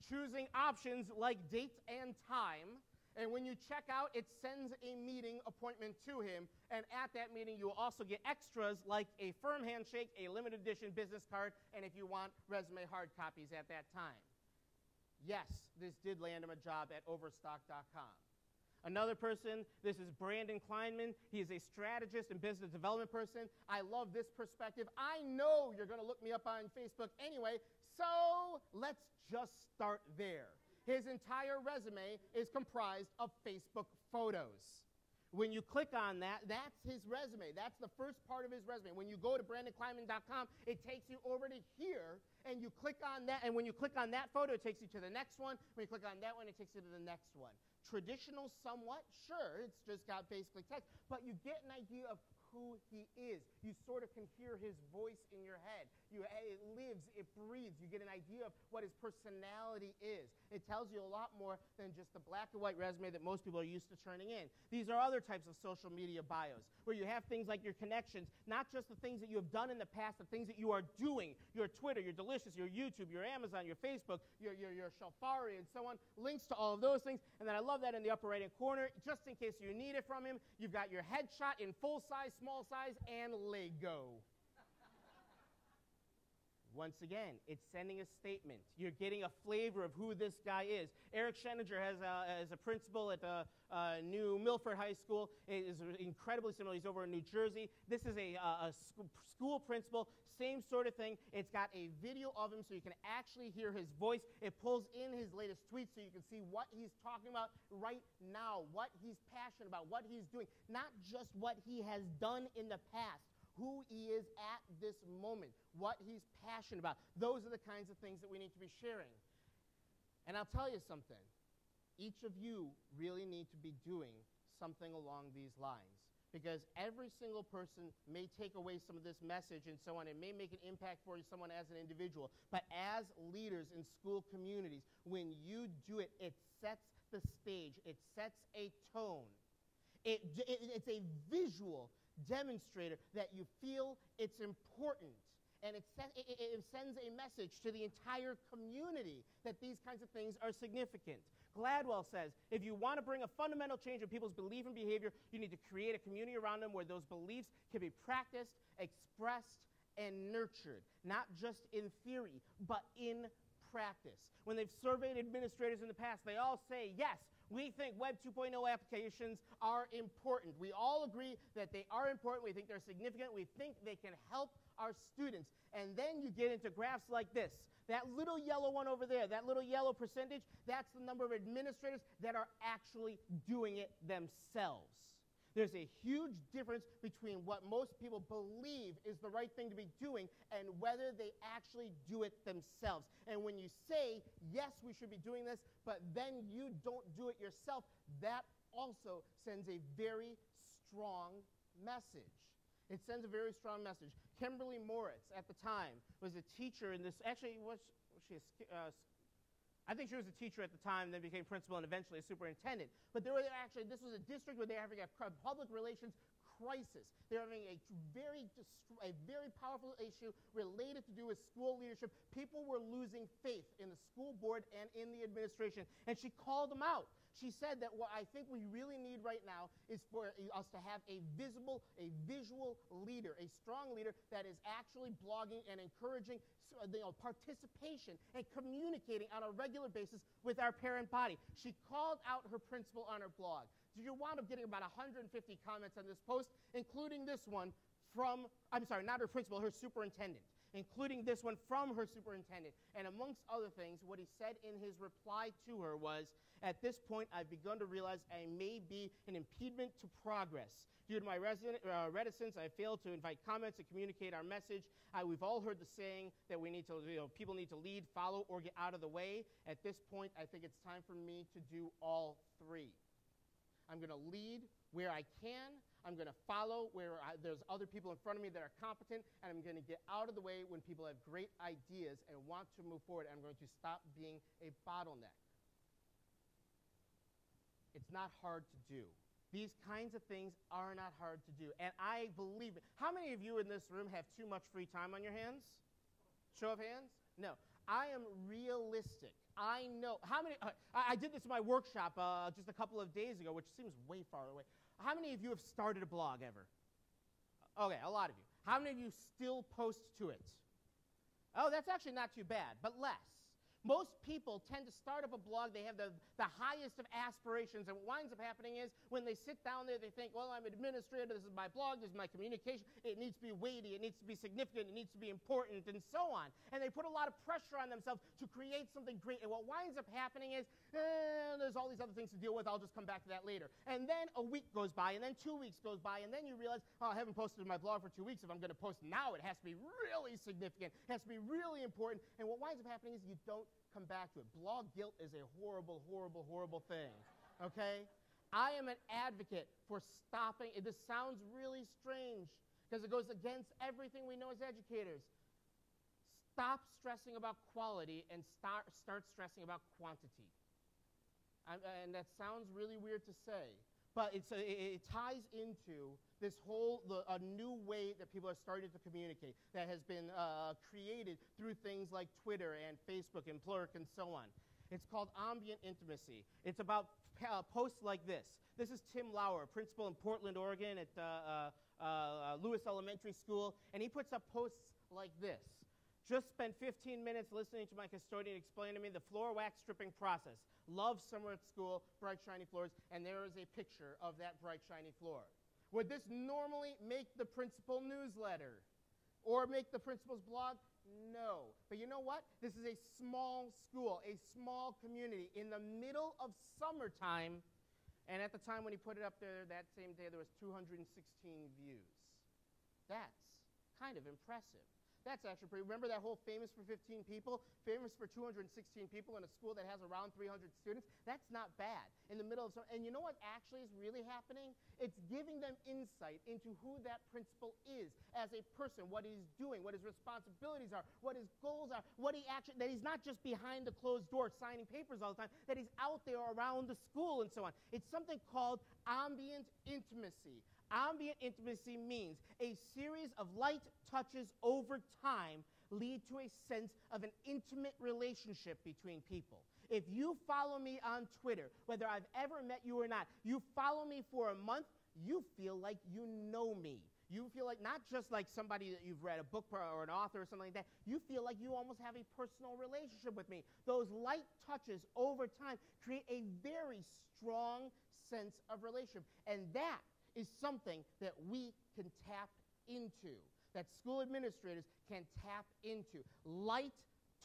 choosing options like date and time. And when you check out, it sends a meeting appointment to him. And at that meeting, you will also get extras like a firm handshake, a limited edition business card, and if you want, resume hard copies at that time. Yes, this did land him a job at Overstock.com. Another person, this is Brandon Kleinman. He is a strategist and business development person. I love this perspective. I know you're going to look me up on Facebook anyway, so let's just start there. His entire resume is comprised of Facebook photos. When you click on that, that's his resume. That's the first part of his resume. When you go to brandonkleinman.com, it takes you over to here, and you click on that. And when you click on that photo, it takes you to the next one. When you click on that one, it takes you to the next one. Traditional somewhat, sure, it's just got basically text, but you get an idea of who he is. You sort of can hear his voice in your head. It lives, it breathes. You get an idea of what his personality is. It tells you a lot more than just the black and white resume that most people are used to turning in. These are other types of social media bios where you have things like your connections, not just the things that you have done in the past, the things that you are doing, your Twitter, your Delicious, your YouTube, your Amazon, your Facebook, your Safari, and so on, links to all of those things. And then I love that in the upper right-hand corner, just in case you need it from him, you've got your headshot in full size, small size, and Lego. Once again, it's sending a statement. You're getting a flavor of who this guy is. Eric Scheninger has a principal at New Milford High School. It is incredibly similar. He's over in New Jersey. This is a school principal, same sort of thing. It's got a video of him so you can actually hear his voice. It pulls in his latest tweets so you can see what he's talking about right now, what he's passionate about, what he's doing, not just what he has done in the past. Who he is at this moment, what he's passionate about. Those are the kinds of things that we need to be sharing. And I'll tell you something. Each of you really need to be doing something along these lines. because every single person may take away some of this message and so on. It may make an impact for someone as an individual. But as leaders in school communities, when you do it, it sets the stage. It sets a tone. It's a visual demonstrator that you feel it's important. And it sends a message to the entire community that these kinds of things are significant. Gladwell says, if you want to bring a fundamental change in people's belief and behavior, you need to create a community around them where those beliefs can be practiced, expressed, and nurtured. Not just in theory, but in practice. When they've surveyed administrators in the past, they all say, yes, we think Web 2.0 applications are important. We all agree that they are important. We think they're significant. We think they can help our students. And then you get into graphs like this. That little yellow one over there, that little yellow percentage, that's the number of administrators that are actually doing it themselves. There's a huge difference between what most people believe is the right thing to be doing and whether they actually do it themselves. And when you say, yes, we should be doing this, but then you don't do it yourself, that also sends a very strong message. It sends a very strong message. Kimberly Moritz, at the time, was a teacher in this, actually, I think she was a teacher at the time, then became principal and eventually a superintendent. But there were actually, this was a district where they were having a public relations crisis. They were having a very powerful issue related to do with school leadership. People were losing faith in the school board and in the administration, and she called them out. She said that what I think we really need right now is for us to have a visual leader, a strong leader that is actually blogging and encouraging participation and communicating on a regular basis with our parent body. She called out her principal on her blog. So you wound up getting about 150 comments on this post, including this one from, I'm sorry, not her principal, her superintendent, including this one from her superintendent. And amongst other things, what he said in his reply to her was, at this point, I've begun to realize I may be an impediment to progress. Due to my reticence, I failed to invite comments and communicate our message. We've all heard the saying that we need to, people need to lead, follow, or get out of the way. At this point, I think it's time for me to do all three. I'm going to lead where I can. I'm going to follow where there's other people in front of me that are competent, and I'm going to get out of the way when people have great ideas and want to move forward. I'm going to stop being a bottleneck. It's not hard to do. These kinds of things are not hard to do, and I believe it. How many of you in this room have too much free time on your hands? Show of hands? No. I am realistic. I know. How many? I did this in my workshop just a couple of days ago, which seems way far away. How many of you have started a blog ever? Okay, a lot of you. How many of you still post to it? Oh, that's actually not too bad, but less. Most people tend to start up a blog. They have the highest of aspirations, and what winds up happening is when they sit down there, they think, well, I'm an administrator, this is my blog, this is my communication, it needs to be weighty, it needs to be significant, it needs to be important, and so on. And they put a lot of pressure on themselves to create something great, and what winds up happening is, there's all these other things to deal with, I'll just come back to that later. And then a week goes by, and then 2 weeks goes by, and then you realize, oh, I haven't posted my blog for 2 weeks. If I'm going to post now, it has to be really significant, it has to be really important, and what winds up happening is you don't come back to it. Blog guilt is a horrible, horrible, horrible thing, okay? I am an advocate for stopping. This sounds really strange because it goes against everything we know as educators. Stop stressing about quality and start stressing about quantity. And that sounds really weird to say, but it ties into this whole, a new way that people are starting to communicate that has been created through things like Twitter and Facebook and Plurk and so on. It's called Ambient intimacy. It's about posts like this. This is Tim Lauer, principal in Portland, Oregon at Lewis Elementary School, and he puts up posts like this. Just spent 15 minutes listening to my custodian explain to me the floor wax stripping process. Love summer at school, bright shiny floors, and there is a picture of that bright shiny floor. Would this normally make the principal newsletter or make the principal's blog? No. But you know what? This is a small school, a small community in the middle of summertime, and at the time when he put it up there that same day, there was 216 views. That's kind of impressive. That's actually pretty. Remember that whole famous for 15 people, famous for 216 people in a school that has around 300 students? That's not bad. In the middle of some, and you know what actually is really happening? It's giving them insight into who that principal is as a person, what he's doing, what his responsibilities are, what his goals are, what he actually, that he's not just behind the closed door signing papers all the time, that he's out there around the school and so on. It's something called ambient intimacy. Ambient intimacy means a series of light touches over time lead to a sense of an intimate relationship between people. If you follow me on Twitter, whether I've ever met you or not, you follow me for a month, you feel like you know me. You feel like not just like somebody that you've read a book or an author or something like that. You feel like you almost have a personal relationship with me. Those light touches over time create a very strong sense of relationship. And that is something that we can tap into, that school administrators can tap into. Light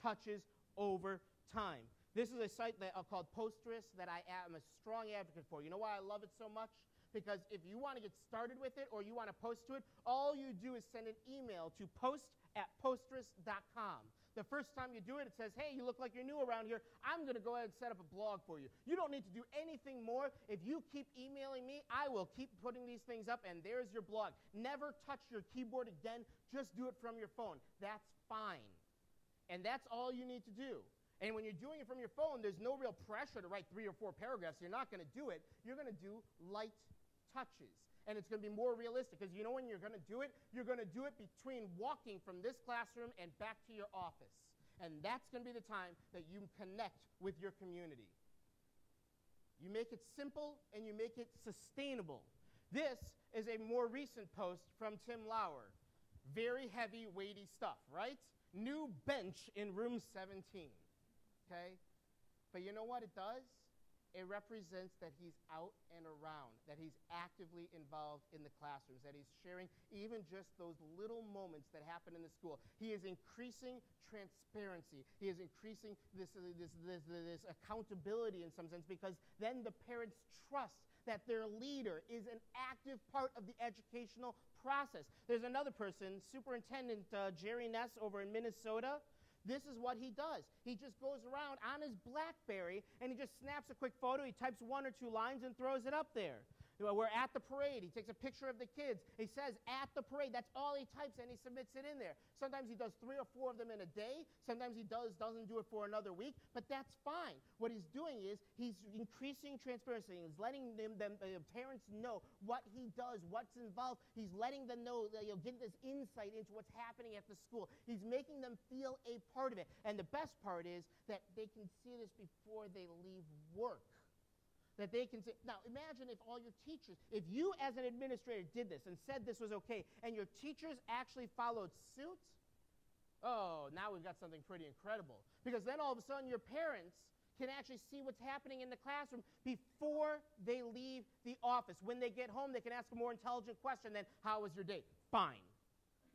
touches over time. This is a site that, called Posterous that I am a strong advocate for. You know why I love it so much? Because if you want to get started with it or you want to post to it, all you do is send an email to post@posterous.com. The first time you do it, it says, hey, you look like you're new around here. I'm going to go ahead and set up a blog for you. You don't need to do anything more. If you keep emailing me, I will keep putting these things up, and there's your blog. Never touch your keyboard again. Just do it from your phone. That's fine. And that's all you need to do. And when you're doing it from your phone, there's no real pressure to write 3 or 4 paragraphs. You're not going to do it. You're going to do light touches. And it's going to be more realistic because you know when you're going to do it? You're going to do it between walking from this classroom and back to your office. And that's going to be the time that you connect with your community. You make it simple and you make it sustainable. This is a more recent post from Tim Lauer. Very heavy, weighty stuff, right? New bench in room 17. Okay? But you know what it does? It represents that he's out and around, that he's actively involved in the classrooms, that he's sharing even just those little moments that happen in the school. He is increasing transparency. He is increasing this accountability in some sense, because then the parents trust that their leader is an active part of the educational process. There's another person, Superintendent Jerry Ness over in Minnesota. This is what he does. He just goes around on his BlackBerry, and he just snaps a quick photo. He types 1 or 2 lines and throws it up there. We're at the parade. He takes a picture of the kids. He says, at the parade. That's all he types, and he submits it in there. Sometimes he does 3 or 4 of them in a day. Sometimes he doesn't do it for another week, but that's fine. What he's doing is he's increasing transparency. He's letting parents know what he does, what's involved. He's letting them know, get this insight into what's happening at the school. He's making them feel a part of it. And the best part is that they can see this before they leave work. That they can say, now imagine if all your teachers, if you as an administrator did this and said this was okay, and your teachers actually followed suit, oh, now we've got something pretty incredible. Because then all of a sudden your parents can actually see what's happening in the classroom before they leave the office. When they get home, they can ask a more intelligent question than, how was your day? Fine.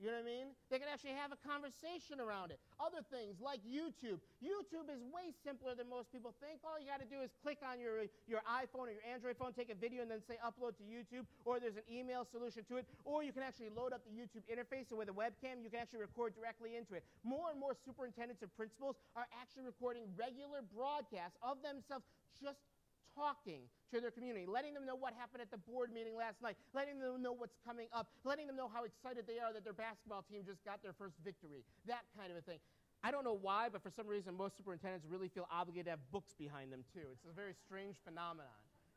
You know what I mean? They can actually have a conversation around it. Other things like YouTube. YouTube is way simpler than most people think. All you got to do is click on your iPhone or your Android phone, take a video, and then say upload to YouTube, or there's an email solution to it, or you can actually load up the YouTube interface, so with a webcam, you can actually record directly into it. More and more superintendents and principals are actually recording regular broadcasts of themselves just talking to their community, letting them know what happened at the board meeting last night, letting them know what's coming up, letting them know how excited they are that their basketball team just got their first victory, that kind of a thing. I don't know why, but for some reason, most superintendents really feel obligated to have books behind them, too. It's a very strange phenomenon.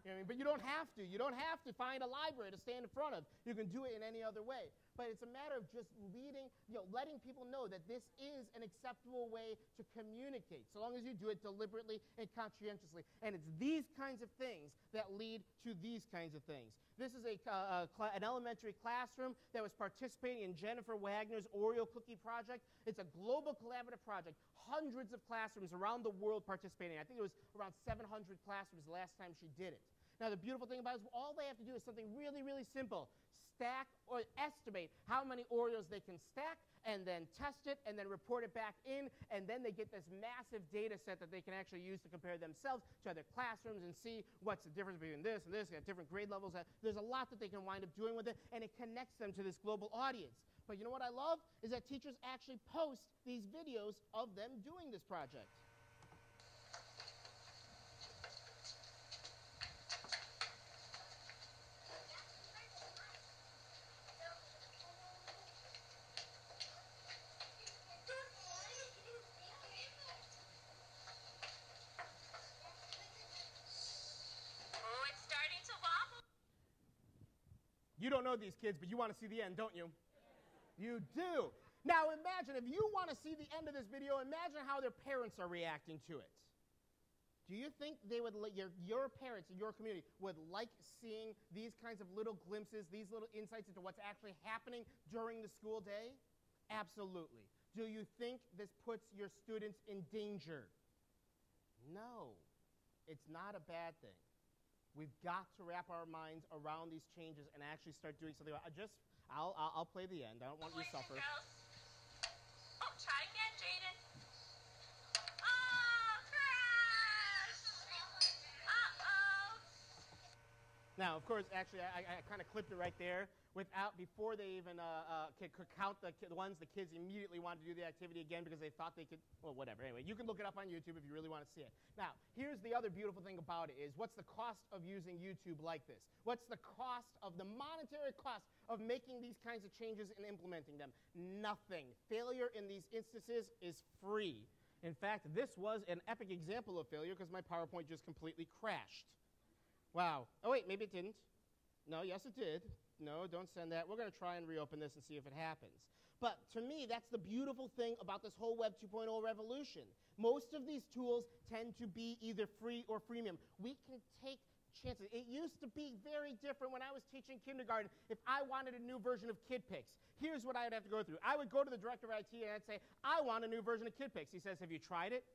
You know what I mean? But you don't have to. You don't have to find a library to stand in front of. You can do it in any other way. But it's a matter of just leading, letting people know that this is an acceptable way to communicate, so long as you do it deliberately and conscientiously. And it's these kinds of things that lead to these kinds of things. This is an elementary classroom that was participating in Jennifer Wagner's Oreo cookie project. It's a global collaborative project. Hundreds of classrooms around the world participating. I think it was around 700 classrooms the last time she did it. Now, the beautiful thing about it is all they have to do is something really, really simple. stack or estimate how many Oreos they can stack, and then test it, and then report it back in, and then they get this massive data set that they can actually use to compare themselves to other classrooms and see what's the difference between this and this, at different grade levels. There's a lot that they can wind up doing with it, and it connects them to this global audience. But you know what I love? Is that teachers actually post these videos of them doing this project. You don't know these kids, but you want to see the end, don't you? You do. Now imagine, if you want to see the end of this video, imagine how their parents are reacting to it. Do you think they would, your parents in your community would like seeing these kinds of little glimpses, these little insights into what's actually happening during the school day? Absolutely. Do you think this puts your students in danger? No. It's not a bad thing. We've got to wrap our minds around these changes and actually start doing something about it. I'll play the end. I don't want you to suffer. Oh, try again, Jaden. Oh, crash! Uh-oh. Now, of course, actually, I kind of clipped it right there before they even could count the ones the kids immediately wanted to do the activity again because they thought they could, well, whatever. Anyway, you can look it up on YouTube if you really want to see it. Now, here's the other beautiful thing about it is, what's the cost of using YouTube like this? What's the cost of the monetary cost of making these kinds of changes and implementing them? Nothing. Failure in these instances is free. In fact, this was an epic example of failure because my PowerPoint just completely crashed. Wow. Oh, wait, maybe it didn't. No, yes, it did. No, don't send that. We're going to try and reopen this and see if it happens. But to me, that's the beautiful thing about this whole Web 2.0 revolution. Most of these tools tend to be either free or freemium. We can take chances. It used to be very different when I was teaching kindergarten. If I wanted a new version of KidPix, here's what I would have to go through. I would go to the director of IT and I'd say, I want a new version of KidPix. He says, have you tried it?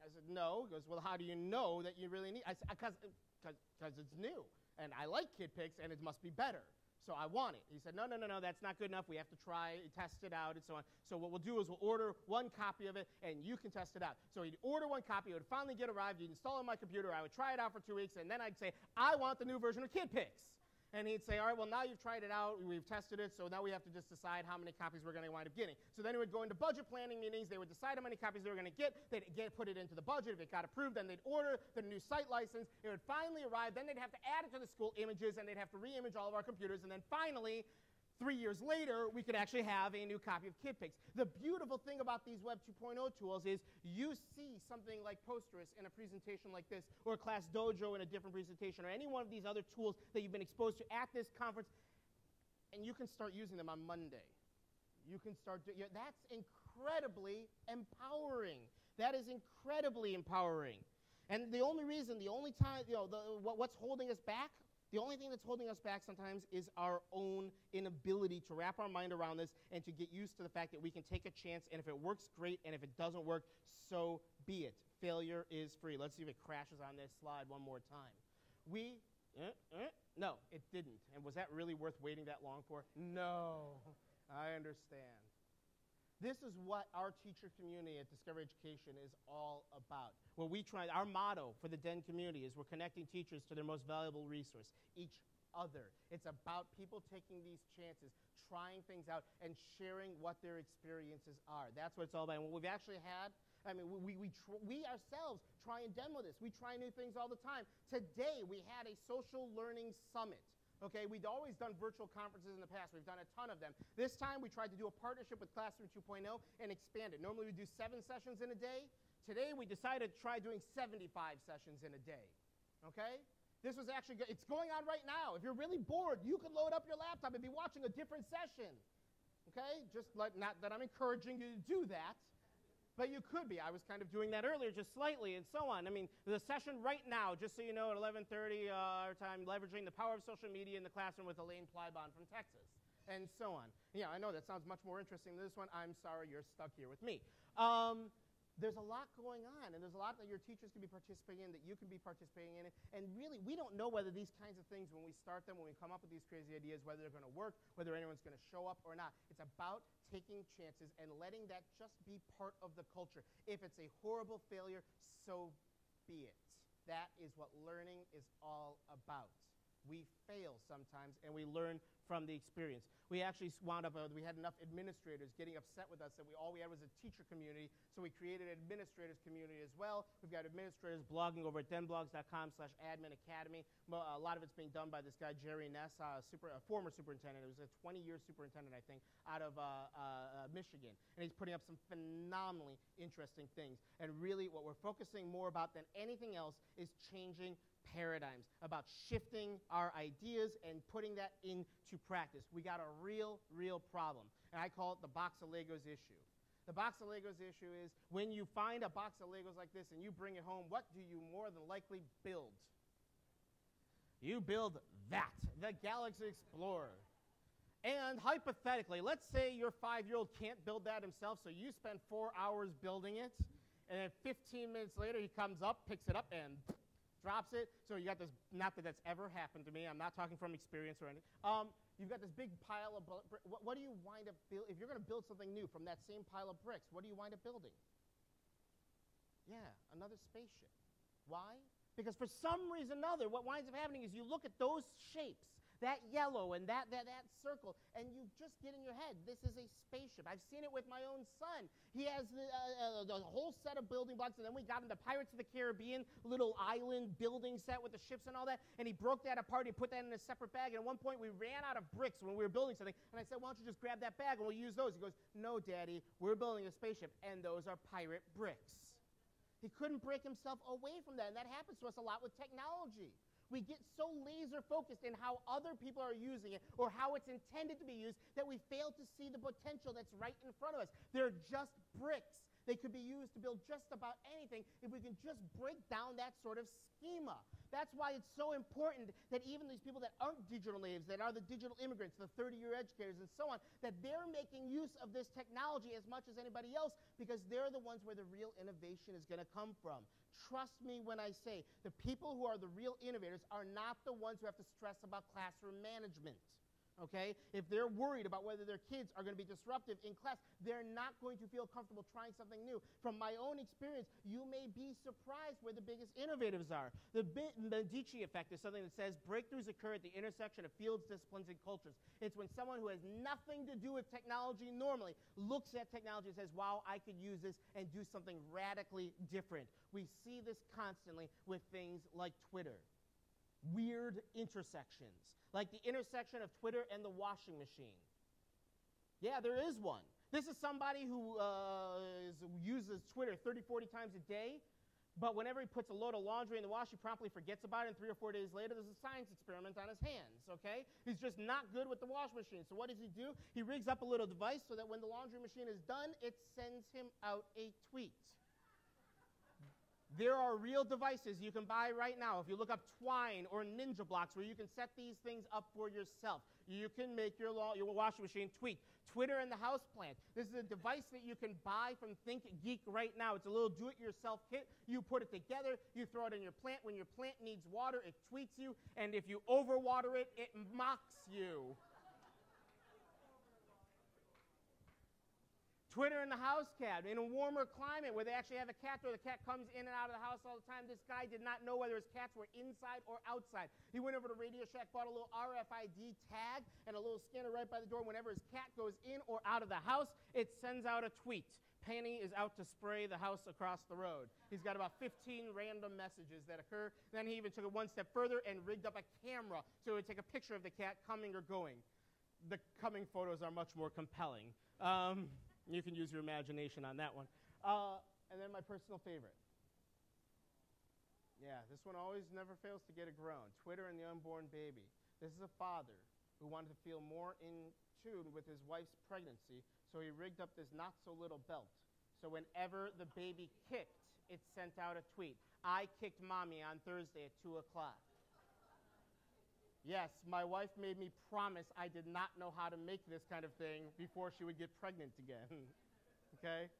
I said, no. He goes, well, how do you know that you really need it? I said, because it's new. And I like KidPix, and it must be better. So I want it. He said, no, that's not good enough. We have to try, test it out, and so on. So what we'll do is we'll order one copy of it, and you can test it out. So he'd order one copy. It would finally get arrived. He'd install it on my computer. I would try it out for 2 weeks, and then I'd say, I want the new version of KidPix. And he'd say, all right, well, now you've tried it out. We've tested it, so now we have to just decide how many copies we're going to wind up getting. So then he would go into budget planning meetings. They would decide how many copies they were going to get. They'd put it into the budget. If it got approved, then they'd order the new site license. It would finally arrive. Then they'd have to add it to the school images, and they'd have to re-image all of our computers. And then finally, 3 years later, we could actually have a new copy of KidPix. The beautiful thing about these Web 2.0 tools is you see something like Posterous in a presentation like this, or Class Dojo in a different presentation, or any one of these other tools that you've been exposed to at this conference, and you can start using them on Monday. You can start doing that's incredibly empowering. That is incredibly empowering. And the only time, what's holding us back? The only thing that's holding us back sometimes is our own inability to wrap our mind around this and to get used to the fact that we can take a chance, and if it works, great, and if it doesn't work, so be it. Failure is free. Let's see if it crashes on this slide one more time. No, it didn't. And was that really worth waiting that long for? No, I understand. This is what our teacher community at Discover Education is all about. Our motto for the DEN community is we're connecting teachers to their most valuable resource, each other. It's about people taking these chances, trying things out, and sharing what their experiences are. That's what it's all about. And what we've actually had, we ourselves try and demo this. We try new things all the time. Today, we had a social learning summit. Okay, we'd always done virtual conferences in the past. We've done a ton of them. This time, we tried to do a partnership with Classroom 2.0 and expand it. Normally, we do 7 sessions in a day. Today, we decided to try doing 75 sessions in a day. Okay? This was actually good. It's going on right now. If you're really bored, you can load up your laptop and be watching a different session. Okay? Not that I'm encouraging you to do that, but you could be. I was kind of doing that earlier, just slightly, and so on. I mean, the session right now, just so you know, at 11:30 our time, leveraging the power of social media in the classroom with Elaine Plybon from Texas, and so on. Yeah, I know that sounds much more interesting than this one. I'm sorry you're stuck here with me. There's a lot going on, and there's a lot that your teachers can be participating in, that you can be participating in. And really, we don't know whether these kinds of things, when we start them, when we come up with these crazy ideas, whether they're going to work, whether anyone's going to show up or not. It's about taking chances and letting that just be part of the culture. If it's a horrible failure, so be it. That is what learning is all about. We fail sometimes, and we learn from the experience. We actually wound up, we had enough administrators getting upset with us that all we had was a teacher community, so we created an administrators community as well. We've got administrators blogging over at demblogs.com/adminacademy. A lot of it's being done by this guy, Jerry Ness, a former superintendent. It was a 20-year superintendent, I think, out of Michigan. And he's putting up some phenomenally interesting things. And really, what we're focusing more about than anything else is changing paradigms, about shifting our ideas and putting that into practice. We got a real problem, and I call it the box of Legos issue. The box of Legos issue is when you find a box of Legos like this and you bring it home, what do you more than likely build? You build that, the Galaxy Explorer. And hypothetically, let's say your 5-year-old can't build that himself, so you spend 4 hours building it, and then 15 minutes later he comes up, picks it up, and drops it. So you got this, not that that's ever happened to me. I'm not talking from experience or anything. You've got this big pile of bricks. What do you wind up building? If you're going to build something new from that same pile of bricks, what do you wind up building? Yeah, another spaceship. Why? Because for some reason or another, what winds up happening is you look at those shapes, that yellow and that circle, and you just get in your head, this is a spaceship. I've seen it with my own son. He has the whole set of building blocks, and then we got into Pirates of the Caribbean, little island building set with the ships and all that, and he broke that apart. He put that in a separate bag, and at one point we ran out of bricks when we were building something, and I said, why don't you just grab that bag and we'll use those? He goes, no, Daddy, we're building a spaceship, and those are pirate bricks. He couldn't break himself away from that, and that happens to us a lot with technology. We get so laser focused in how other people are using it or how it's intended to be used that we fail to see the potential that's right in front of us. They're just bricks. They could be used to build just about anything if we can just break down that sort of schema. That's why it's so important that even these people that aren't digital natives, that are the digital immigrants, the 30-year educators and so on, that they're making use of this technology as much as anybody else because they're the ones where the real innovation is going to come from. Trust me when I say the people who are the real innovators are not the ones who have to stress about classroom management. Okay? If they're worried about whether their kids are going to be disruptive in class, they're not going to feel comfortable trying something new. From my own experience, you may be surprised where the biggest innovators are. The Medici effect is something that says breakthroughs occur at the intersection of fields, disciplines, and cultures. It's when someone who has nothing to do with technology normally looks at technology and says, wow, I could use this and do something radically different. We see this constantly with things like Twitter. Weird intersections, like the intersection of Twitter and the washing machine. Yeah, there is one. This is somebody who uses Twitter 30, 40 times a day, but whenever he puts a load of laundry in the wash, he promptly forgets about it, and 3 or 4 days later, there's a science experiment on his hands, okay? He's just not good with the wash machine. So what does he do? He rigs up a little device so that when the laundry machine is done, it sends him out a tweet. There are real devices you can buy right now. If you look up Twine or Ninja Blocks where you can set these things up for yourself. You can make your washing machine tweet. Twitter and the houseplant. This is a device that you can buy from ThinkGeek right now. It's a little do-it-yourself kit. You put it together. You throw it in your plant. When your plant needs water, it tweets you. And if you overwater it, it mocks you. Twitter and the house cat. In a warmer climate where they actually have a cat where the cat comes in and out of the house all the time, this guy did not know whether his cats were inside or outside. He went over to Radio Shack, bought a little RFID tag and a little scanner right by the door. Whenever his cat goes in or out of the house, it sends out a tweet. Penny is out to spray the house across the road. He's got about 15 random messages that occur. Then he even took it one step further and rigged up a camera so it would take a picture of the cat coming or going. The coming photos are much more compelling. You can use your imagination on that one. And then my personal favorite. Yeah, this one always never fails to get a groan. Twitter and the unborn baby. This is a father who wanted to feel more in tune with his wife's pregnancy, so he rigged up this not-so-little belt. So whenever the baby kicked, it sent out a tweet. I kicked mommy on Thursday at 2 o'clock. Yes, my wife made me promise I did not know how to make this kind of thing before she would get pregnant again. Okay?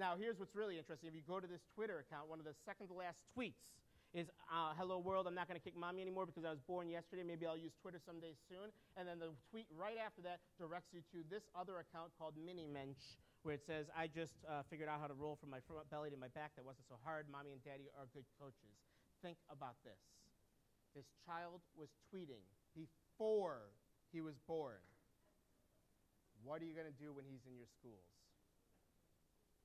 Now, here's what's really interesting. If you go to this Twitter account, one of the second to last tweets is, hello world, I'm not going to kick mommy anymore because I was born yesterday. Maybe I'll use Twitter someday soon. And then the tweet right after that directs you to this other account called Mini Mensch, where it says, I just figured out how to roll from my front belly to my back. That wasn't so hard. Mommy and daddy are good coaches. Think about this. This child was tweeting before he was born. What are you going to do when he's in your schools?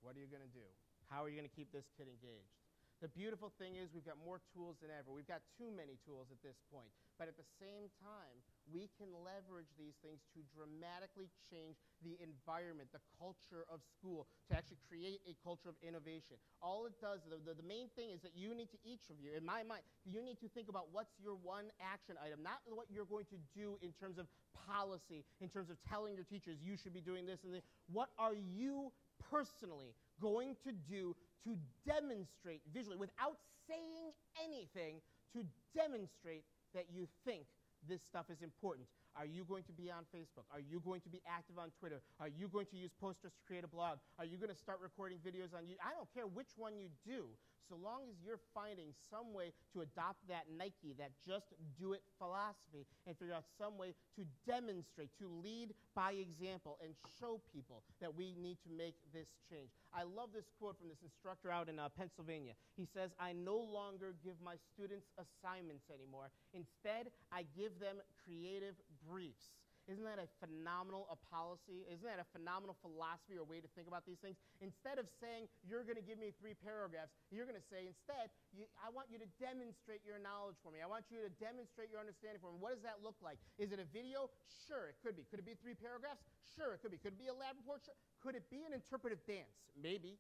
What are you going to do? How are you going to keep this kid engaged? The beautiful thing is we've got more tools than ever. We've got too many tools at this point. But at the same time, we can leverage these things to dramatically change the environment, the culture of school, to actually create a culture of innovation. All it does, the main thing is that you need to, each of you, in my mind, you need to think about what's your one action item, not what you're going to do in terms of policy, in terms of telling your teachers you should be doing this and this. What are you personally going to do to demonstrate visually, without saying anything, to demonstrate that you think this stuff is important? Are you going to be on Facebook? Are you going to be active on Twitter? Are you going to use posters to create a blog? Are you going to start recording videos on YouTube? I don't care which one you do, so long as you're finding some way to adopt that Nike, that just do it philosophy, and figure out some way to demonstrate, to lead by example, and show people that we need to make this change. I love this quote from this instructor out in Pennsylvania. He says, I no longer give my students assignments anymore. Instead, I give them creative briefs. Isn't that a phenomenal policy? Isn't that a phenomenal philosophy or way to think about these things? Instead of saying, you're going to give me 3 paragraphs, you're going to say, instead, I want you to demonstrate your knowledge for me. I want you to demonstrate your understanding for me. What does that look like? Is it a video? Sure, it could be. Could it be 3 paragraphs? Sure, it could be. Could it be a lab report? Sure. Could it be an interpretive dance? Maybe.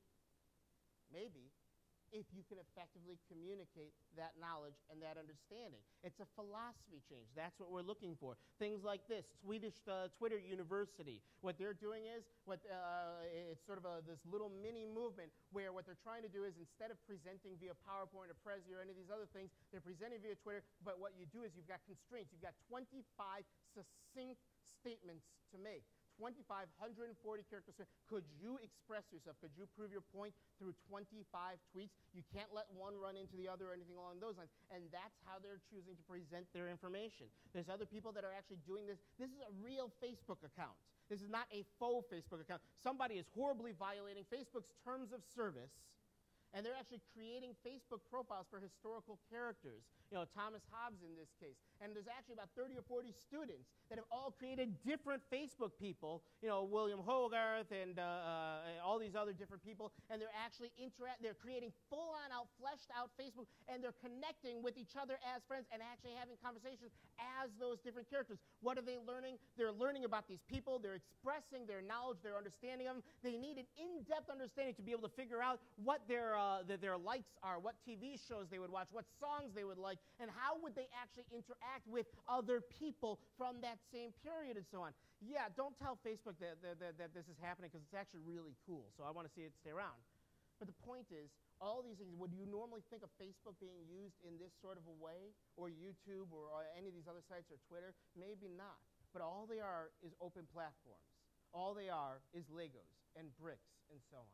Maybe. If you can effectively communicate that knowledge and that understanding. It's a philosophy change. That's what we're looking for. Things like this, Swedish Twitter University. What they're doing is, it's sort of this little mini movement where what they're trying to do is, instead of presenting via PowerPoint or Prezi or any of these other things, they're presenting via Twitter, but what you do is you've got constraints. You've got 25 succinct statements to make. 25, 140 characters. Could you express yourself? Could you prove your point through 25 tweets? You can't let one run into the other or anything along those lines. And that's how they're choosing to present their information. There's other people that are actually doing this. This is a real Facebook account. This is not a faux Facebook account. Somebody is horribly violating Facebook's terms of service, and they're actually creating Facebook profiles for historical characters. You know, Thomas Hobbes in this case. And there's actually about 30 or 40 students that have all created different Facebook people, you know, William Hogarth and all these other different people, and they're actually they're creating full-on out, fleshed out Facebook, and they're connecting with each other as friends and actually having conversations as those different characters. What are they learning? They're learning about these people. They're expressing their knowledge, their understanding of them. They need an in-depth understanding to be able to figure out what their likes are, what TV shows they would watch, what songs they would like, and how would they actually interact with other people from that same period and so on. Yeah, don't tell Facebook that this is happening, because it's actually really cool, so I want to see it stay around. But the point is, all these things, would you normally think of Facebook being used in this sort of a way, or YouTube, or any of these other sites, or Twitter? Maybe not. But all they are is open platforms. All they are is Legos and bricks and so on.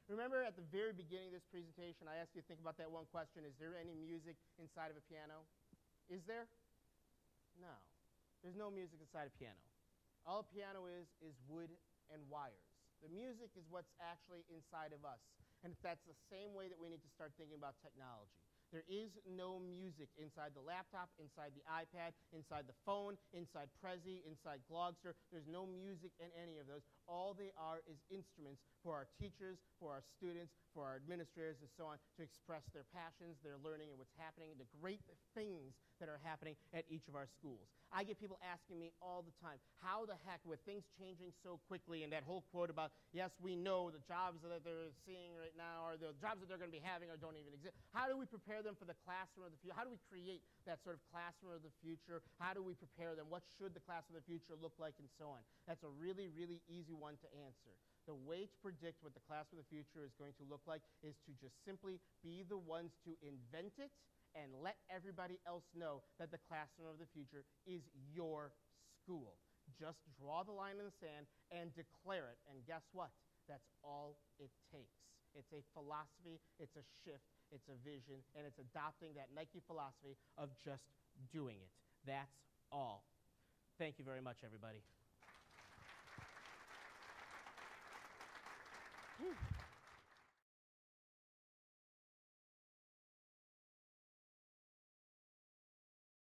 Remember at the very beginning of this presentation, I asked you to think about that one question: is there any music inside of a piano? Is there? No. There's no music inside a piano. All a piano is wood and wires. The music is what's actually inside of us. And that's the same way that we need to start thinking about technology. There is no music inside the laptop, inside the iPad, inside the phone, inside Prezi, inside Glogster. There's no music in any of those. All they are is instruments for our teachers, for our students, for our administrators, and so on, to express their passions, their learning, and what's happening, the great things that are happening at each of our schools. I get people asking me all the time, how the heck, with things changing so quickly, and that whole quote about, yes, we know the jobs that they're seeing right now, or the jobs that they're going to be having, or don't even exist. How do we prepare them for the classroom of the future? How do we create that sort of classroom of the future? How do we prepare them? What should the classroom of the future look like, and so on? That's a really, really easy one to answer. The way to predict what the classroom of the future is going to look like is to just simply be the ones to invent it and let everybody else know that the classroom of the future is your school. Just draw the line in the sand and declare it, and guess what? That's all it takes. It's a philosophy, it's a shift, it's a vision, and it's adopting that Nike philosophy of just doing it. That's all. Thank you very much, everybody. Whew.